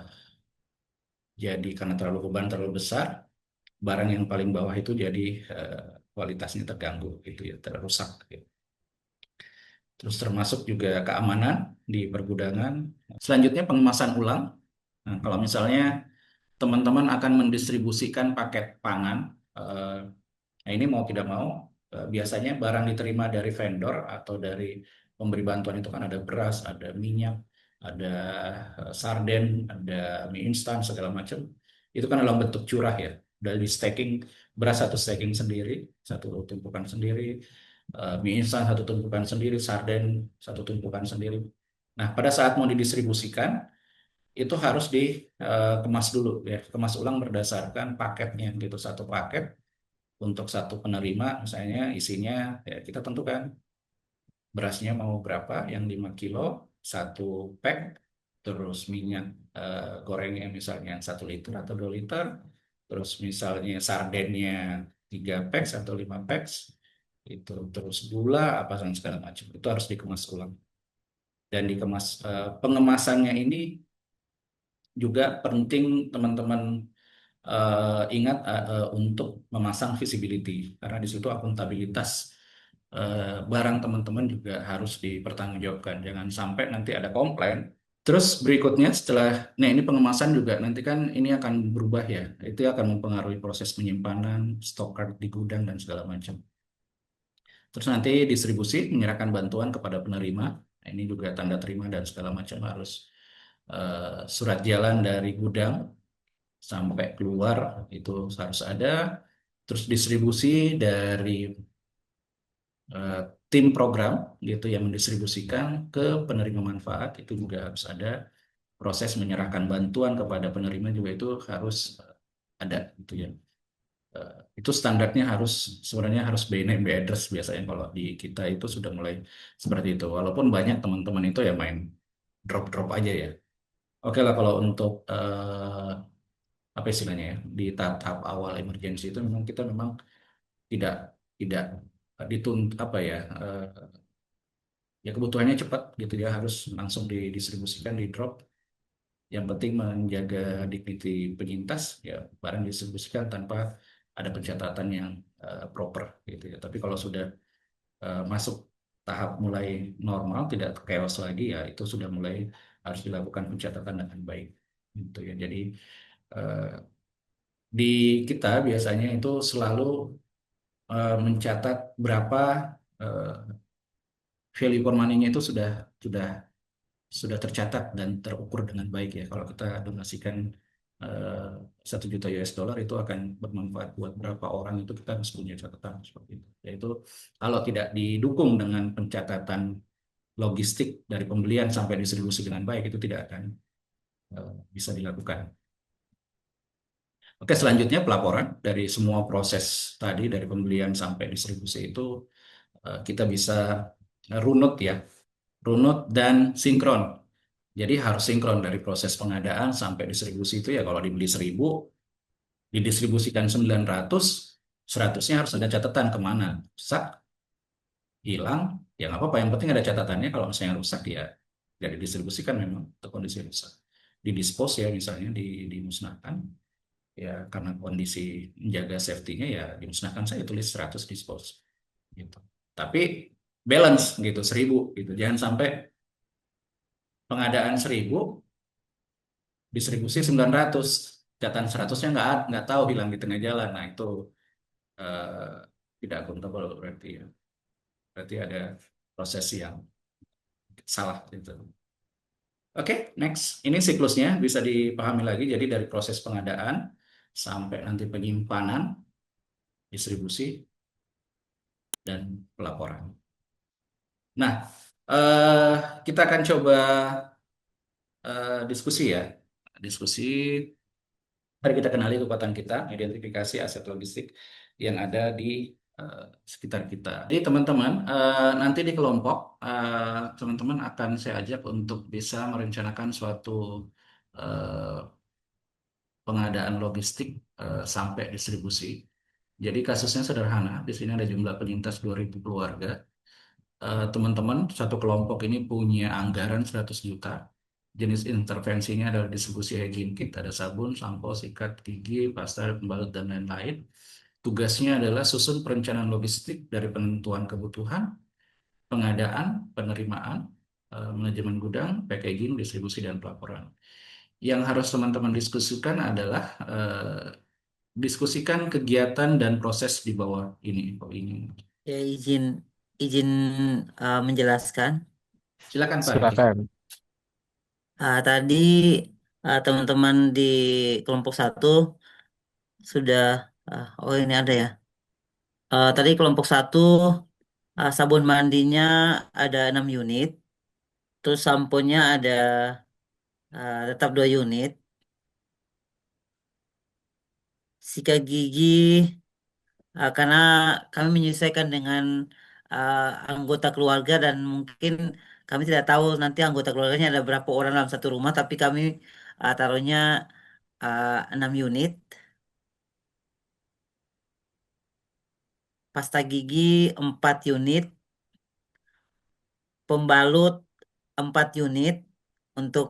Speaker 1: jadi karena terlalu beban terlalu besar, barang yang paling bawah itu jadi kualitasnya terganggu gitu ya, terrusak gitu. Terus termasuk juga keamanan di pergudangan. Selanjutnya pengemasan ulang. Nah, kalau misalnya teman-teman akan mendistribusikan paket pangan, nah ini mau tidak mau, biasanya barang diterima dari vendor atau dari pemberi bantuan itu kan ada beras, ada minyak, ada sarden, ada mie instan segala macam. Itu kan dalam bentuk curah ya. Dari stacking beras satu stacking sendiri, satu tumpukan sendiri, mie instan satu tumpukan sendiri, sarden satu tumpukan sendiri. Nah, pada saat mau didistribusikan itu harus dikemas dulu ya, kemas ulang berdasarkan paketnya gitu. Satu paket untuk satu penerima misalnya isinya ya kita tentukan berasnya mau berapa yang 5 kilo satu pack, terus minyak gorengnya misalnya 1 liter atau 2 liter, terus misalnya sardennya 3 pack atau 5 pack itu, terus gula apa dan segala macam itu harus dikemas ulang dan dikemas pengemasannya ini juga penting teman-teman ingat untuk memasang visibility karena di situ akuntabilitas barang teman-teman juga harus dipertanggungjawabkan. Jangan sampai nanti ada komplain. Terus berikutnya setelah, nah ini pengemasan juga nanti kan ini akan berubah ya. Itu akan mempengaruhi proses penyimpanan, stok card di gudang dan segala macam. Terus nanti distribusi, menyerahkan bantuan kepada penerima. Nah, ini juga tanda terima dan segala macam harus surat jalan dari gudang sampai keluar itu harus ada. Terus distribusi dari eh, tim program gitu yang mendistribusikan ke penerima manfaat itu juga harus ada. Proses menyerahkan bantuan kepada penerima juga itu harus ada gitu ya. Itu standarnya harus sebenarnya harus by name by address biasanya kalau di kita itu sudah mulai seperti itu. Walaupun banyak teman-teman itu ya main drop-drop aja ya. Oke lah kalau untuk apa istilahnya ya di tahap awal emergency itu memang kita memang tidak tidak dituntut apa ya ya kebutuhannya cepat gitu ya harus langsung didistribusikan di drop. Yang penting menjaga dignity penyintas ya barang didistribusikan tanpa ada pencatatan yang proper gitu ya. Tapi kalau sudah masuk tahap mulai normal tidak chaos lagi ya itu sudah mulai harus dilakukan pencatatan dengan baik. Gitu ya. Jadi eh, di kita biasanya itu selalu mencatat berapa eh, value for money-nya itu sudah sudah tercatat dan terukur dengan baik ya. Kalau kita donasikan 1 juta US dollar itu akan bermanfaat buat berapa orang itu kita harus punya catatan seperti itu. Yaitu kalau tidak didukung dengan pencatatan logistik dari pembelian sampai distribusi dengan baik itu tidak akan bisa dilakukan. Oke, selanjutnya pelaporan dari semua proses tadi dari pembelian sampai distribusi itu kita bisa runut ya, runut dan sinkron. Jadi harus sinkron dari proses pengadaan sampai distribusi itu ya kalau dibeli 1.000, didistribusikan 900, 100-nya harus ada catatan kemana. Rusak, hilang, ya nggak apa-apa. Yang penting ada catatannya kalau misalnya rusak ya tidak didistribusikan memang untuk kondisi rusak. Didispose ya misalnya, dimusnahkan. Ya karena kondisi menjaga safety-nya ya dimusnahkan saya tulis 100 dispose. Gitu. Tapi balance gitu, 1.000 gitu. Jangan sampai pengadaan 1.000, distribusi 900, catatan 100-nya nggak tahu hilang di tengah jalan. Nah itu eh, tidak akuntabel berarti ya. Berarti ada proses yang salah gitu. Oke, next. Ini siklusnya bisa dipahami lagi. Jadi dari proses pengadaan sampai nanti penyimpanan, distribusi, dan pelaporan. Nah, eh, kita akan coba diskusi ya. Diskusi. Mari kita kenali kekuatan kita, identifikasi aset logistik yang ada di sekitar kita. Jadi teman-teman, nanti di kelompok, teman-teman akan saya ajak untuk bisa merencanakan suatu eh, pengadaan logistik sampai distribusi. Jadi kasusnya sederhana, di sini ada jumlah penyintas 2.000 keluarga. Teman-teman, satu kelompok ini punya anggaran 100 juta. Jenis intervensinya adalah distribusi hygiene kit, ada sabun, sampo, sikat gigi, pasta, pembalut, dan lain-lain. Tugasnya adalah susun perencanaan logistik dari penentuan kebutuhan, pengadaan, penerimaan, manajemen gudang, packaging, distribusi, dan pelaporan. Yang harus teman-teman diskusikan adalah diskusikan kegiatan dan proses di bawah ini.
Speaker 4: Ya, izin izin menjelaskan.
Speaker 1: Silakan Pak Riki.
Speaker 5: Silakan.
Speaker 4: Tadi teman-teman di kelompok satu sudah, oh ini ada ya. Tadi kelompok satu sabun mandinya ada 6 unit, terus samponya ada tetap 2 unit, sikat gigi karena kami menyesuaikan dengan uh, anggota keluarga dan mungkin kami tidak tahu nanti anggota keluarganya ada berapa orang dalam satu rumah, tapi kami taruhnya 6 unit, pasta gigi 4 unit, pembalut 4 unit untuk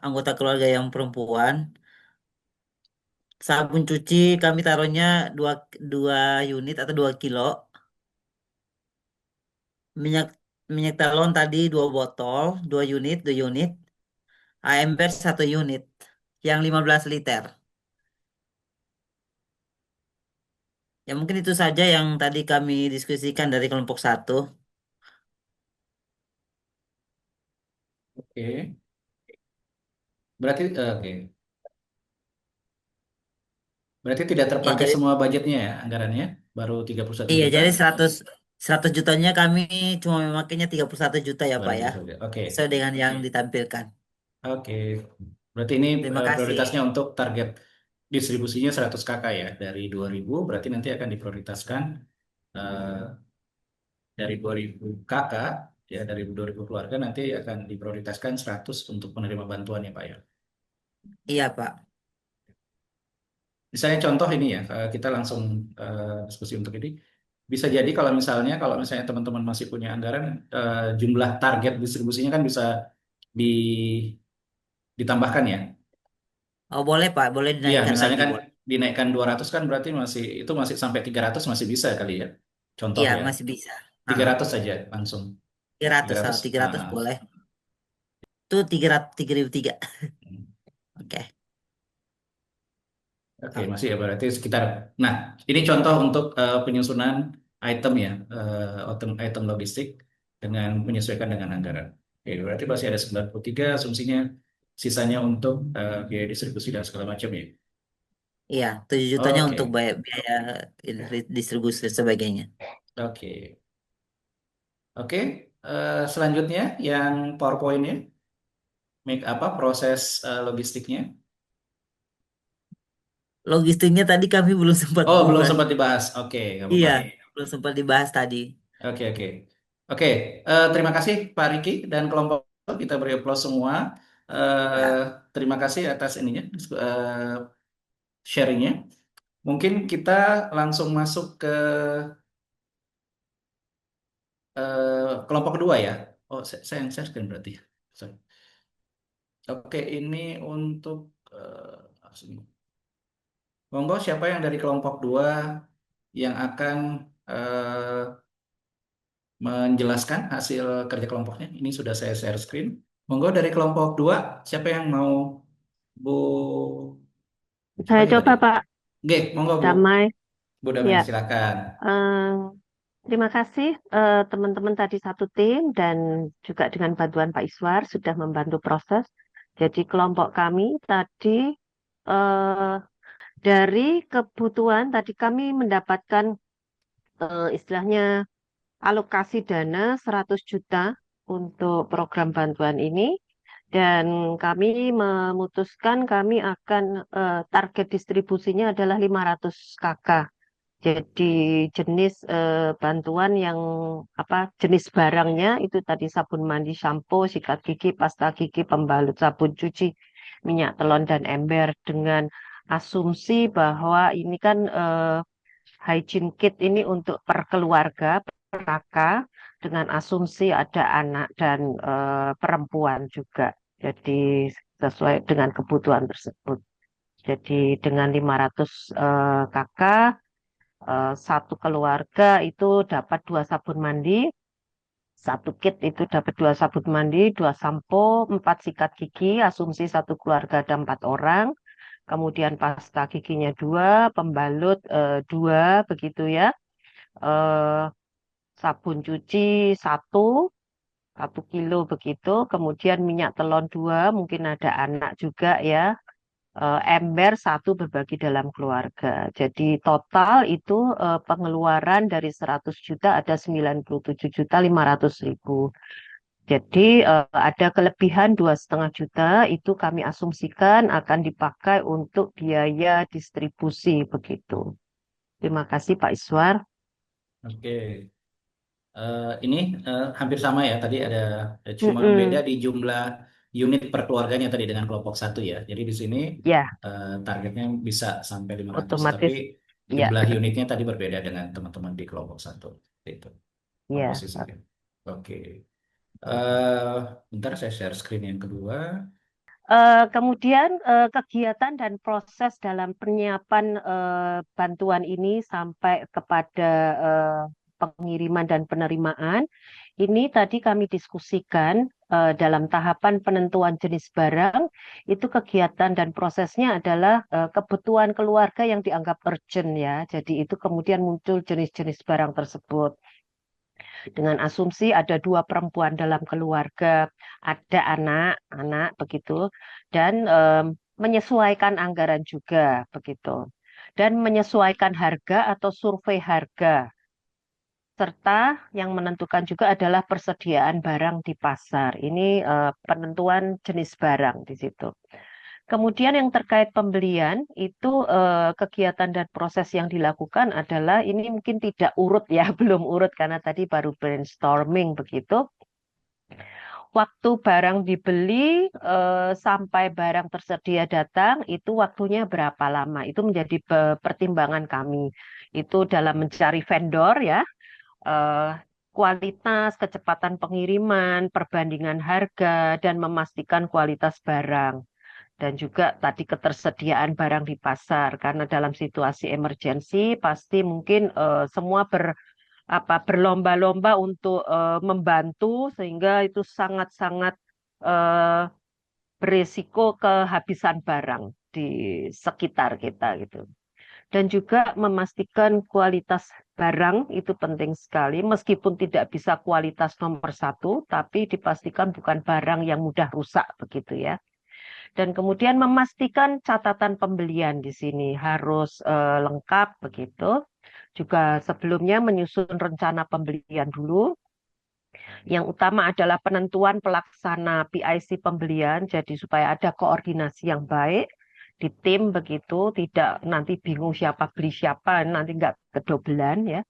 Speaker 4: anggota keluarga yang perempuan, sabun cuci kami taruhnya 2 dua unit atau 2 kilo, minyak minyak talon tadi 2 botol, 2 unit, 2 unit. Ember 1 unit yang 15 liter. Ya mungkin itu saja yang tadi kami diskusikan dari kelompok satu.
Speaker 1: Oke. Berarti oke. Berarti tidak
Speaker 4: Ya
Speaker 1: terpakai
Speaker 4: jadi
Speaker 1: semua budgetnya ya anggarannya, baru 31
Speaker 4: iya
Speaker 1: juta.
Speaker 4: jadi 100 jutanya kami cuma memakainya 31 juta ya
Speaker 1: Baru
Speaker 4: Pak ya.
Speaker 1: 31 juta. Oke.
Speaker 4: Sesuai dengan yang ditampilkan.
Speaker 1: Oke. Berarti ini
Speaker 4: Terima kasih.
Speaker 1: prioritasnya untuk target distribusinya 100 KK ya. Dari 2.000 berarti nanti akan diprioritaskan eh, dari 2.000 KK ya, dari 2.000 keluarga nanti akan diprioritaskan 100 untuk penerima bantuan ya Pak ya.
Speaker 4: Iya Pak.
Speaker 1: Misalnya contoh ini ya, kita langsung diskusi untuk ini. Bisa jadi kalau misalnya teman-teman masih punya anggaran, jumlah target distribusinya kan bisa di- ditambahkan ya.
Speaker 4: Oh boleh Pak, boleh
Speaker 1: Iya,
Speaker 4: dinaikkan
Speaker 1: misalnya
Speaker 4: lagi
Speaker 1: kan
Speaker 4: boleh.
Speaker 1: dinaikkan 200 kan berarti masih sampai 300 masih bisa kali ya. Contoh
Speaker 4: Iya
Speaker 1: ya.
Speaker 4: masih bisa.
Speaker 1: tiga
Speaker 4: Ah,
Speaker 1: ratus saja langsung.
Speaker 4: 300
Speaker 1: 300.
Speaker 4: 300 boleh. Itu 3.003.
Speaker 1: Hmm.
Speaker 4: Oke.
Speaker 1: Oke, masih ya berarti sekitar. Nah, ini contoh untuk penyusunan item ya, item logistik dengan menyesuaikan dengan anggaran. Oke, berarti masih ada 93 asumsinya, sisanya untuk biaya distribusi dan segala macam ya.
Speaker 4: Iya, 7 jutanya untuk
Speaker 1: Oke,
Speaker 4: biaya distribusi dan sebagainya.
Speaker 1: oke, oke. Selanjutnya yang PowerPoint-nya, make apa proses logistiknya?
Speaker 4: Logistiknya tadi kami belum sempat
Speaker 1: Oh, belum
Speaker 4: buat.
Speaker 1: sempat dibahas. Oke, nggak apa-apa.
Speaker 4: Iya, belum sempat dibahas tadi.
Speaker 1: Oke, oke. Oke, terima kasih Pak Riki dan kelompok kita beri aplaus semua. Eh,
Speaker 4: Ya.
Speaker 1: terima kasih atas ininya, sharingnya. Mungkin kita langsung masuk ke kelompok kedua ya. Oh, saya yang share screen berarti. Sorry. Oke, ini untuk sini. Monggo siapa yang dari kelompok dua yang akan eh, menjelaskan hasil kerja kelompoknya. Ini sudah saya share screen. Monggo dari kelompok dua, siapa yang mau Bu siapa
Speaker 5: Saya
Speaker 1: aja tadi?
Speaker 5: coba Pak
Speaker 1: Oke, monggo Bu.
Speaker 5: Damai.
Speaker 1: Bu Damai,
Speaker 5: Ya,
Speaker 1: silakan.
Speaker 5: eh, terima kasih teman-teman tadi satu tim dan juga dengan bantuan Pak Iswar sudah membantu proses. Jadi kelompok kami tadi eh, dari kebutuhan tadi kami mendapatkan istilahnya alokasi dana 100 juta untuk program bantuan ini dan kami memutuskan kami akan target distribusinya adalah 500 KK. Jadi jenis bantuan yang apa jenis barangnya itu tadi sabun mandi, shampoo, sikat gigi, pasta gigi, pembalut, sabun cuci, minyak telon dan ember dengan asumsi bahwa ini kan hygiene kit ini untuk per keluarga, per kakak dengan asumsi ada anak dan perempuan juga. Jadi sesuai dengan kebutuhan tersebut. Jadi dengan 500 kakak satu keluarga itu dapat 2 sabun mandi, satu kit itu dapat 2 sabun mandi, 2 sampo, 4 sikat gigi, asumsi satu keluarga ada 4 orang, kemudian pasta giginya 2, pembalut 2, begitu ya, eh, sabun cuci 1 kilo begitu, kemudian minyak telon 2, mungkin ada anak juga ya, ember 1 berbagi dalam keluarga. Jadi total itu pengeluaran dari 100 juta ada 97.500.000. Jadi ada kelebihan 2,5 juta itu kami asumsikan akan dipakai untuk biaya distribusi begitu. Terima kasih Pak Iswar.
Speaker 1: Oke. Ini hampir sama ya. Tadi ada cuma beda
Speaker 5: Mm-mm.
Speaker 1: di jumlah unit per keluarganya tadi dengan kelompok satu ya. Jadi di sini
Speaker 5: Ya,
Speaker 1: targetnya bisa sampai 500, tapi
Speaker 5: otomatis ya,
Speaker 1: jumlah unitnya tadi berbeda dengan teman-teman di kelompok satu. Itu
Speaker 5: ya.
Speaker 1: komposisinya. Oke. Eh bentar saya share screen yang kedua.
Speaker 5: Kemudian kegiatan dan proses dalam penyiapan bantuan ini sampai kepada pengiriman dan penerimaan, ini tadi kami diskusikan dalam tahapan penentuan jenis barang, itu kegiatan dan prosesnya adalah kebutuhan keluarga yang dianggap urgent ya. Jadi itu kemudian muncul jenis-jenis barang tersebut dengan asumsi ada 2 perempuan dalam keluarga, ada anak-anak begitu, dan menyesuaikan anggaran juga begitu, dan menyesuaikan harga atau survei harga, serta yang menentukan juga adalah persediaan barang di pasar. Ini penentuan jenis barang di situ. Kemudian yang terkait pembelian itu kegiatan dan proses yang dilakukan adalah ini mungkin tidak urut ya, belum urut karena tadi baru brainstorming begitu. Waktu barang dibeli sampai barang tersedia datang itu waktunya berapa lama? Itu menjadi pertimbangan kami. Itu dalam mencari vendor ya, eh, kualitas, kecepatan pengiriman, perbandingan harga dan memastikan kualitas barang dan juga tadi ketersediaan barang di pasar karena dalam situasi emergensi pasti mungkin semua berlomba-lomba untuk membantu sehingga itu sangat-sangat eh, beresiko kehabisan barang di sekitar kita gitu. Dan juga memastikan kualitas barang itu penting sekali, meskipun tidak bisa kualitas nomor satu, tapi dipastikan bukan barang yang mudah rusak begitu ya. Dan kemudian memastikan catatan pembelian di sini harus lengkap begitu. Juga sebelumnya menyusun rencana pembelian dulu. Yang utama adalah penentuan pelaksana PIC pembelian, jadi supaya ada koordinasi yang baik di tim begitu, tidak nanti bingung siapa beli siapa, nanti nggak kedobelan ya.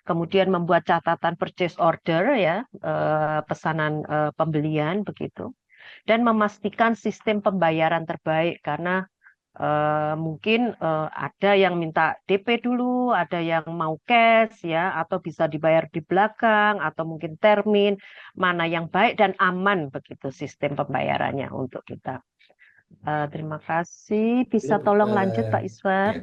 Speaker 5: Kemudian membuat catatan purchase order ya, pesanan pembelian begitu. Dan memastikan sistem pembayaran terbaik karena mungkin ada yang minta DP dulu, ada yang mau cash ya, atau bisa dibayar di belakang, atau mungkin termin, mana yang baik dan aman begitu sistem pembayarannya untuk kita. Terima kasih. Bisa
Speaker 1: Lalu,
Speaker 5: tolong lanjut Pak Iswar.
Speaker 1: ya,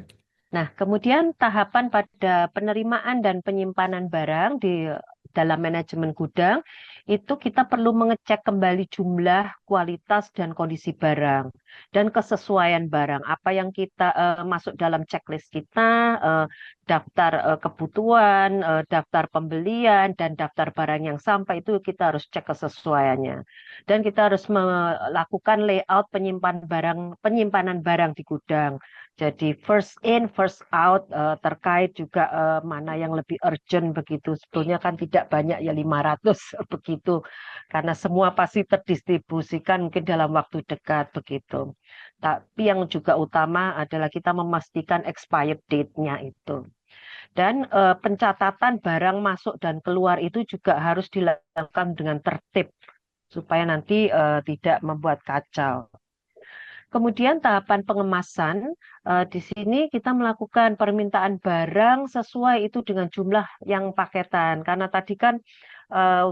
Speaker 5: Nah, kemudian tahapan pada penerimaan dan penyimpanan barang di dalam manajemen gudang itu kita perlu mengecek kembali jumlah, kualitas, dan kondisi barang dan kesesuaian barang. Apa yang kita masuk dalam checklist kita, daftar kebutuhan, daftar pembelian, dan daftar barang yang sampai itu kita harus cek kesesuaiannya. Dan kita harus melakukan layout penyimpanan barang di gudang. Jadi first in, first out terkait juga mana yang lebih urgent begitu. Sebetulnya kan tidak banyak ya 500 begitu. Karena semua pasti terdistribusikan mungkin dalam waktu dekat begitu. Tapi yang juga utama adalah kita memastikan expired date-nya itu. Dan pencatatan barang masuk dan keluar itu juga harus dilakukan dengan tertib supaya nanti tidak membuat kacau. Kemudian tahapan pengemasan, di sini kita melakukan permintaan barang sesuai itu dengan jumlah yang paketan. Karena tadi kan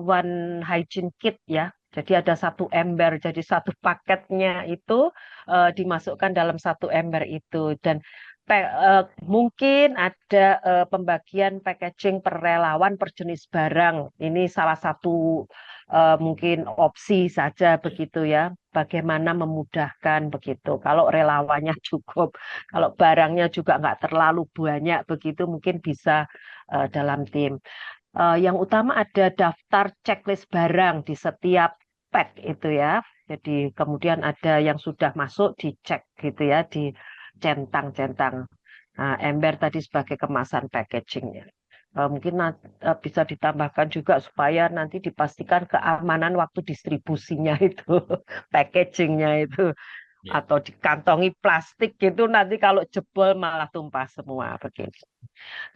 Speaker 5: one hygiene kit ya, jadi ada satu ember, jadi satu paketnya itu dimasukkan dalam satu ember itu. Dan mungkin ada pembagian packaging per relawan per jenis barang. Ini salah satu mungkin opsi saja begitu ya. Bagaimana memudahkan begitu. Kalau relawannya cukup, kalau barangnya juga nggak terlalu banyak begitu, mungkin bisa dalam tim. Yang utama ada daftar checklist barang di setiap pack itu ya. Jadi kemudian ada yang sudah masuk dicek gitu ya, dicentang-centang. Nah, ember tadi sebagai kemasan packagingnya. Mungkin bisa ditambahkan juga supaya nanti dipastikan keamanan waktu distribusinya itu, packagingnya itu,
Speaker 1: ya.
Speaker 5: atau dikantongi plastik gitu nanti kalau jebol malah tumpah semua begitu.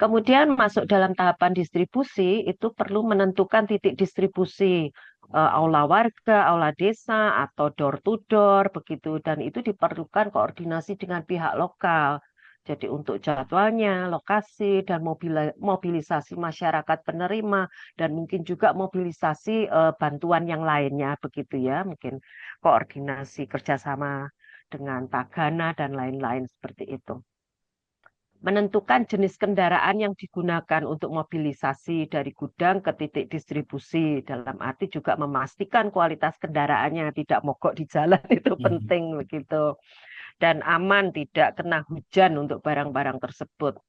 Speaker 5: Kemudian masuk dalam tahapan distribusi itu perlu menentukan titik distribusi aula warga, aula desa atau door to door begitu dan itu diperlukan koordinasi dengan pihak lokal. Jadi untuk jadwalnya, lokasi dan mobilisasi masyarakat penerima dan mungkin juga mobilisasi bantuan yang lainnya begitu ya, mungkin koordinasi kerjasama dengan Tagana dan lain-lain seperti itu. Menentukan jenis kendaraan yang digunakan untuk mobilisasi dari gudang ke titik distribusi. Dalam arti juga memastikan kualitas kendaraannya tidak mogok di jalan itu penting begitu. Dan aman tidak kena hujan untuk barang-barang tersebut.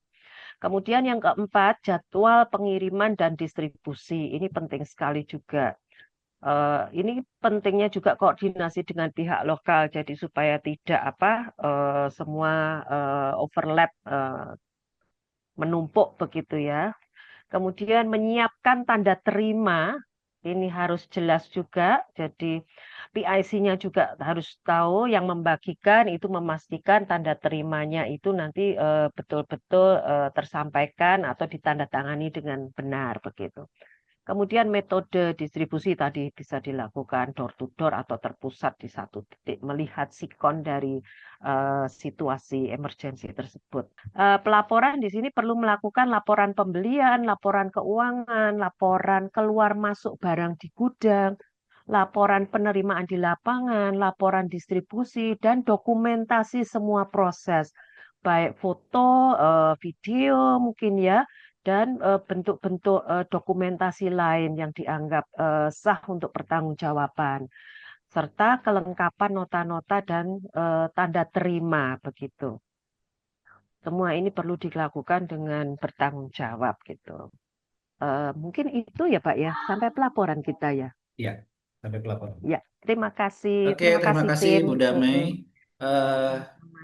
Speaker 5: Kemudian yang keempat, jadwal pengiriman dan distribusi. Ini penting sekali juga. Ini pentingnya juga koordinasi dengan pihak lokal, jadi supaya tidak semua overlap menumpuk begitu ya. Kemudian menyiapkan tanda terima, ini harus jelas juga. Jadi PIC-nya juga harus tahu, yang membagikan itu memastikan tanda terimanya itu nanti betul-betul tersampaikan atau ditandatangani dengan benar begitu. Kemudian metode distribusi tadi bisa dilakukan door to door atau terpusat di satu titik, melihat sikon dari situasi emergensi tersebut. Pelaporan di sini perlu melakukan laporan pembelian, laporan keuangan, laporan keluar masuk barang di gudang, laporan penerimaan di lapangan, laporan distribusi, dan dokumentasi semua proses, baik foto, video mungkin ya, dan bentuk-bentuk dokumentasi lain yang dianggap sah untuk pertanggungjawaban. serta kelengkapan nota-nota dan tanda terima begitu. Semua ini perlu dilakukan dengan bertanggung jawab gitu. Mungkin itu ya Pak ya, sampai pelaporan kita ya.
Speaker 1: Ya, sampai pelaporan.
Speaker 5: Ya,
Speaker 1: Oke,
Speaker 5: terima
Speaker 1: terima
Speaker 5: kasih
Speaker 1: kasih
Speaker 5: Tin.
Speaker 1: Bu Damai.
Speaker 5: Mm-mm.
Speaker 1: Eh,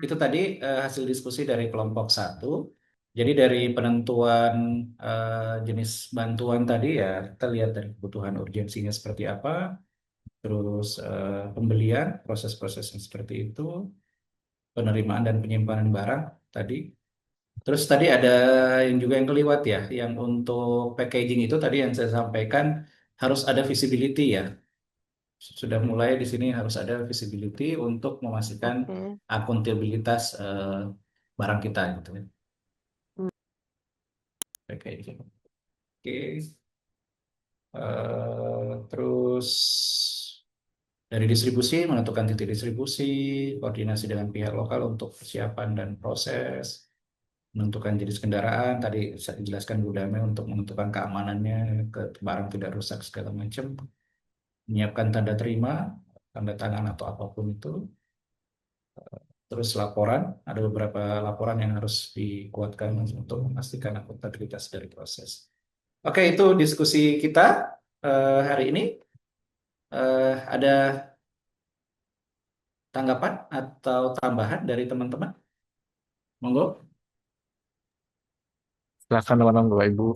Speaker 1: itu tadi hasil diskusi dari kelompok satu. Jadi dari penentuan jenis bantuan tadi ya, kita lihat dari kebutuhan urgensinya seperti apa, terus pembelian, proses-prosesnya seperti itu, penerimaan dan penyimpanan barang tadi. Terus tadi ada yang juga yang keliwat ya, yang untuk packaging itu tadi yang saya sampaikan harus ada visibility ya. Sudah mulai di sini harus ada visibility untuk memastikan
Speaker 5: Oke.
Speaker 1: akuntabilitas barang kita gitu ya.
Speaker 5: Hmm.
Speaker 1: Packaging. Oke. Terus dari distribusi menentukan titik distribusi, koordinasi dengan pihak lokal untuk persiapan dan proses, menentukan jenis kendaraan, tadi saya jelaskan Bu Dame untuk menentukan keamanannya, ke barang tidak rusak segala macam, menyiapkan tanda terima, tanda tangan atau apapun itu, terus laporan, ada beberapa laporan yang harus dikuatkan untuk memastikan akuntabilitas dari proses. Oke, itu diskusi kita hari ini. Ada tanggapan atau tambahan dari teman-teman? Monggo,
Speaker 2: Silakan teman-teman Bapak Ibu.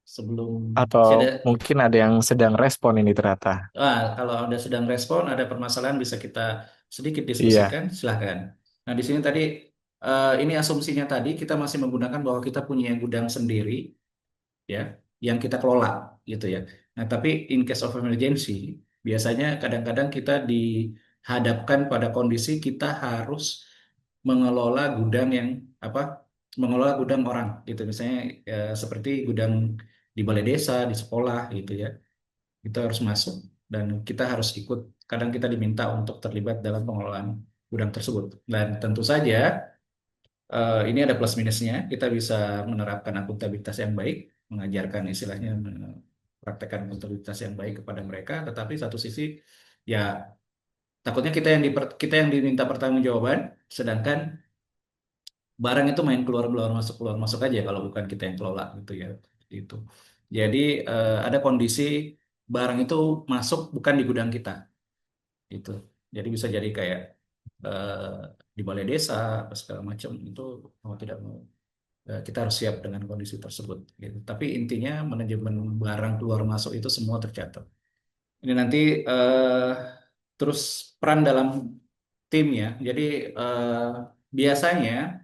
Speaker 1: sebelum
Speaker 2: Atau
Speaker 1: saya ada.
Speaker 2: mungkin ada yang sedang respon ini ternyata.
Speaker 1: Kalau Anda sedang respon, ada permasalahan bisa kita sedikit
Speaker 2: Iya,
Speaker 1: diskusikan, silahkan. Nah, di sini tadi, ini asumsinya tadi kita masih menggunakan bahwa kita punya gudang sendiri, ya, yang kita kelola, gitu ya. Nah, tapi in case of emergency, biasanya kadang-kadang kita dihadapkan pada kondisi kita harus mengelola gudang yang apa? Mengelola gudang orang, gitu. Misalnya seperti gudang di balai desa, di sekolah, gitu ya. Kita harus masuk dan kita harus ikut. Kadang kita diminta untuk terlibat dalam pengelolaan gudang tersebut. Dan tentu saja ini ada plus minusnya. Kita bisa menerapkan akuntabilitas yang baik, mengajarkan istilahnya praktekkan akuntabilitas yang baik kepada mereka. Tetapi satu sisi ya takutnya kita yang diminta pertanggungjawaban, sedangkan barang itu main keluar masuk aja kalau bukan kita yang kelola gitu ya. Itu. Jadi ada kondisi barang itu masuk bukan di gudang kita itu. Jadi bisa jadi kayak eh, di balai desa apa segala macam itu mau tidak mau kita harus siap dengan kondisi tersebut gitu. Tapi intinya manajemen barang keluar masuk itu semua tercatat. Ini nanti terus peran dalam tim ya. Jadi biasanya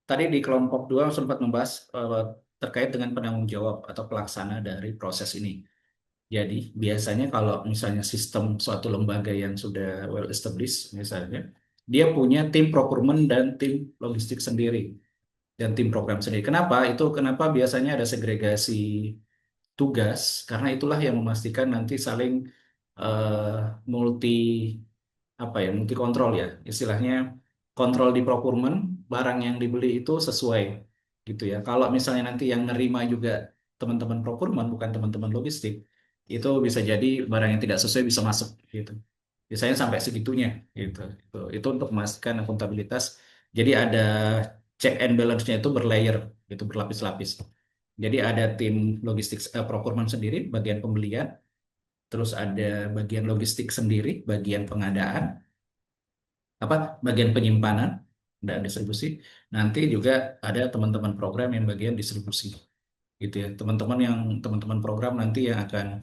Speaker 1: tadi di kelompok 2 sempat membahas terkait dengan penanggung jawab atau pelaksana dari proses ini. Jadi biasanya kalau misalnya sistem suatu lembaga yang sudah well established misalnya, dia punya tim procurement dan tim logistik sendiri dan tim program sendiri. Kenapa? Kenapa biasanya ada segregasi tugas? Karena itulah yang memastikan nanti saling eh, multi multi kontrol ya. Istilahnya kontrol di procurement, barang yang dibeli itu sesuai gitu ya. Kalau misalnya nanti yang nerima juga teman-teman procurement bukan teman-teman logistik, itu bisa jadi barang yang tidak sesuai bisa masuk gitu. Biasanya sampai segitunya gitu. Itu untuk memastikan akuntabilitas. Jadi ada check and balance-nya itu berlayer, itu berlapis-lapis. Jadi ada tim logistik procurement sendiri, bagian pembelian, terus ada bagian logistik sendiri, bagian pengadaan, bagian penyimpanan dan distribusi. Nanti juga ada teman-teman program yang bagian distribusi gitu ya. Teman-teman program nanti yang akan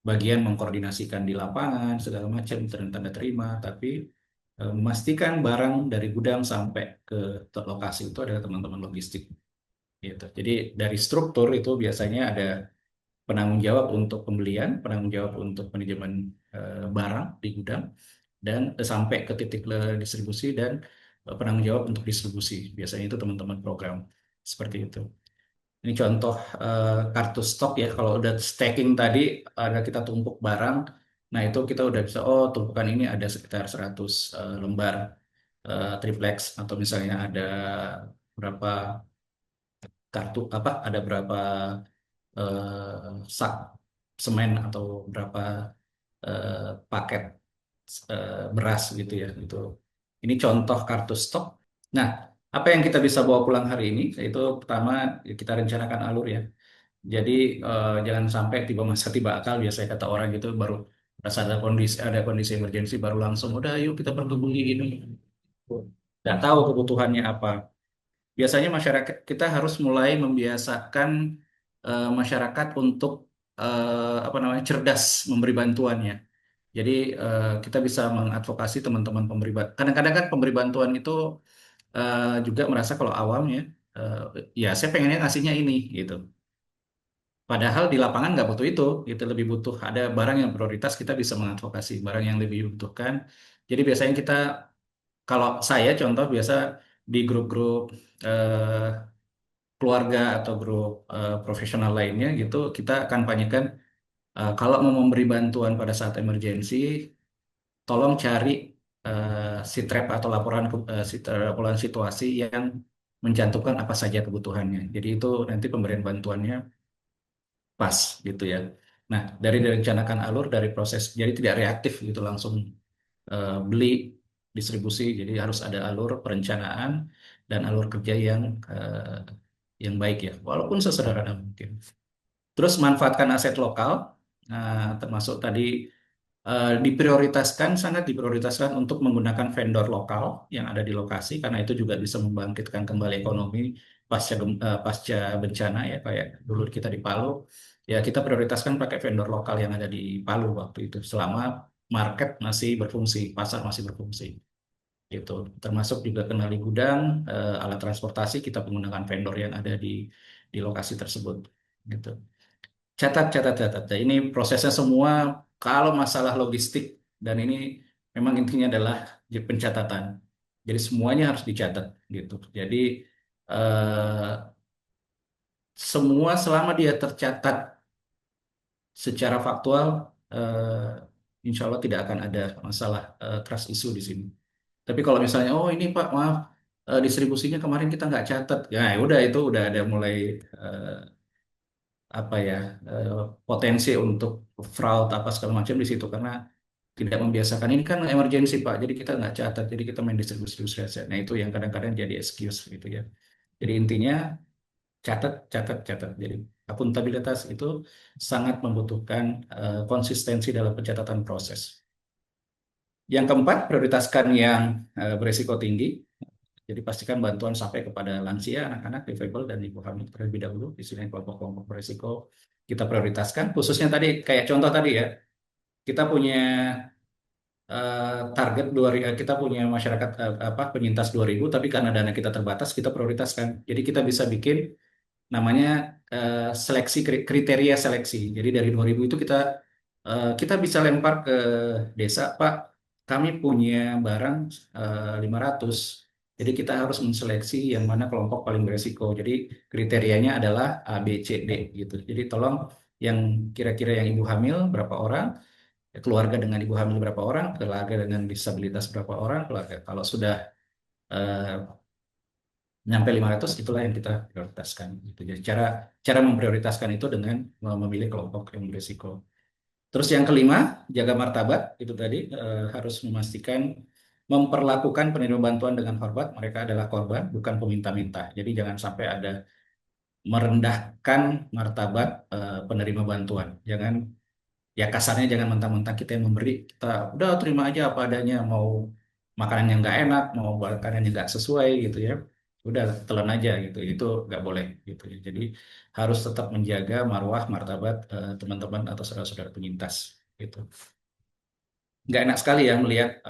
Speaker 1: bagian mengkoordinasikan di lapangan segala macam tanda terima, tapi memastikan barang dari gudang sampai ke lokasi itu adalah teman-teman logistik gitu. Jadi dari struktur itu biasanya ada penanggung jawab untuk pembelian, penanggung jawab untuk manajemen barang di gudang, dan sampai ke titik distribusi dan penanggung jawab untuk distribusi. Biasanya itu teman-teman program seperti itu. Ini contoh kartu stok ya. Kalau udah stacking tadi ada kita tumpuk barang, nah itu kita udah bisa tumpukan ini ada sekitar 100 lembar triplex atau misalnya ada berapa kartu ada berapa sak semen atau berapa paket beras gitu ya. Itu ini contoh kartu stok. Nah, apa yang kita bisa bawa pulang hari ini? Itu pertama ya kita rencanakan alur ya. Jadi jangan sampai tiba masa tiba akal biasanya kata orang gitu baru pas ada kondisi emergensi baru langsung udah yuk kita pergi beli ini. Nggak tahu kebutuhannya apa. Biasanya masyarakat kita harus mulai membiasakan masyarakat untuk apa namanya cerdas memberi bantuannya. Jadi kita bisa mengadvokasi teman-teman pemberi bantuan. Kadang-kadang kan pemberi bantuan itu juga merasa kalau awam ya, eh, ya saya pengennya ngasihnya ini gitu. Padahal di lapangan nggak butuh itu, gitu lebih butuh ada barang yang prioritas kita bisa mengadvokasi barang yang lebih dibutuhkan. Jadi biasanya kita kalau saya contoh biasa di grup-grup eh, keluarga atau grup profesional lainnya gitu kita kampanyekan kalau mau memberi bantuan pada saat emergensi tolong cari sitrep atau laporan situasi yang mencantumkan apa saja kebutuhannya. Jadi itu nanti pemberian bantuannya pas gitu ya. Nah, dari direncanakan alur dari proses jadi tidak reaktif gitu langsung beli distribusi. Jadi harus ada alur perencanaan dan alur kerja yang baik ya, walaupun sesederhana mungkin. Terus manfaatkan aset lokal, termasuk tadi sangat diprioritaskan untuk menggunakan vendor lokal yang ada di lokasi karena itu juga bisa membangkitkan kembali ekonomi pasca bencana ya kayak dulu kita di Palu ya kita prioritaskan pakai vendor lokal yang ada di Palu waktu itu selama market masih berfungsi, pasar masih berfungsi gitu. Termasuk juga kenali gudang, alat transportasi kita menggunakan vendor yang ada di lokasi tersebut gitu. Catat, catat, catat. Nah, ini prosesnya semua kalau masalah logistik dan ini memang intinya adalah pencatatan. Jadi semuanya harus dicatat gitu. Jadi eh, semua selama dia tercatat secara faktual, insya Allah tidak akan ada masalah trust issue di sini. Tapi kalau misalnya, oh ini Pak, maaf, distribusinya kemarin kita nggak catat, ya udah itu udah ada mulai eh, apa ya eh, potensi untuk fraud apa segala macam di situ karena tidak membiasakan ini kan emergency Pak, jadi kita nggak catat, jadi kita main distribusi aset. Nah itu yang kadang-kadang jadi excuse gitu ya. Jadi intinya catat, catat, catat. Jadi akuntabilitas itu sangat membutuhkan konsistensi dalam pencatatan proses. Yang keempat, prioritaskan yang beresiko tinggi. Jadi pastikan bantuan sampai kepada lansia, anak-anak, difabel, dan ibu hamil terlebih dahulu. Di sini kelompok-kelompok beresiko kita prioritaskan. Khususnya tadi, kayak contoh tadi ya, kita punya target kita punya masyarakat apa penyintas 2.000, tapi karena dana kita terbatas, kita prioritaskan. Jadi kita bisa bikin namanya seleksi kriteria seleksi. Jadi dari 2.000 itu kita bisa lempar ke desa, Pak, kami punya barang 500. Jadi kita harus menseleksi yang mana kelompok paling beresiko. Jadi kriterianya adalah A, B, C, D gitu. Jadi tolong yang kira-kira yang ibu hamil berapa orang, keluarga dengan ibu hamil berapa orang, keluarga dengan disabilitas berapa orang, keluarga kalau sudah eh, nyampe 500 itulah yang kita prioritaskan gitu. Jadi cara cara memprioritaskan itu dengan memilih kelompok yang berisiko. Terus yang kelima, jaga martabat itu tadi harus memastikan memperlakukan penerima bantuan dengan hormat. Mereka adalah korban, bukan peminta-minta. Jadi jangan sampai ada merendahkan martabat penerima bantuan. Jangan ya kasarnya jangan mentang-mentang kita yang memberi kita udah terima aja apa adanya mau makanan yang nggak enak mau makanan yang nggak sesuai gitu ya udah telan aja gitu itu nggak boleh gitu ya jadi harus tetap menjaga marwah martabat teman-teman atau saudara-saudara penyintas gitu nggak enak sekali ya melihat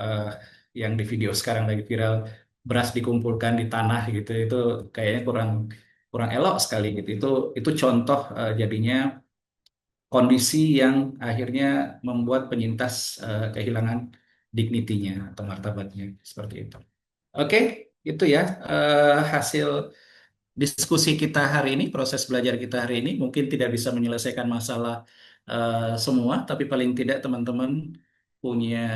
Speaker 1: yang di video sekarang lagi viral beras dikumpulkan di tanah gitu itu kayaknya kurang kurang elok sekali gitu itu contoh jadinya kondisi yang akhirnya membuat penyintas kehilangan dignitinya atau martabatnya seperti itu. Oke, itu ya hasil diskusi kita hari ini, proses belajar kita hari ini. Mungkin tidak bisa menyelesaikan masalah semua, tapi paling tidak teman-teman punya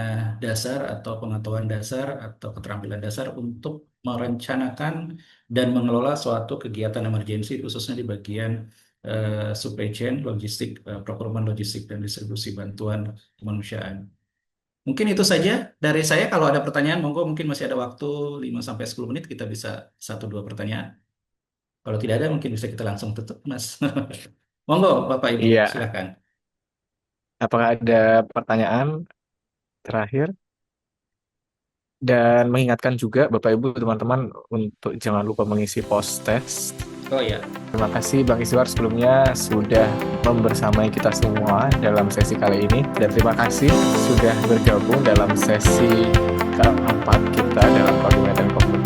Speaker 1: dasar atau pengetahuan dasar atau keterampilan dasar untuk merencanakan dan mengelola suatu kegiatan emergensi khususnya di bagian supply chain, logistik, procurement logistik dan distribusi bantuan kemanusiaan. Mungkin itu saja dari saya. Kalau ada pertanyaan, monggo, mungkin masih ada waktu 5 sampai 10 menit, kita bisa 1-2 pertanyaan. Kalau tidak ada, mungkin bisa kita langsung tutup, Mas. Monggo, Bapak Ibu,
Speaker 6: Iya,
Speaker 1: silakan.
Speaker 6: apakah ada pertanyaan terakhir? Dan mengingatkan juga Bapak Ibu teman-teman untuk jangan lupa mengisi post-test.
Speaker 1: Oh ya,
Speaker 6: Terima kasih Bang Iswar sebelumnya sudah membersamai kita semua dalam sesi kali ini. Dan terima kasih sudah bergabung dalam sesi keempat kita dalam Koordinator Komunitas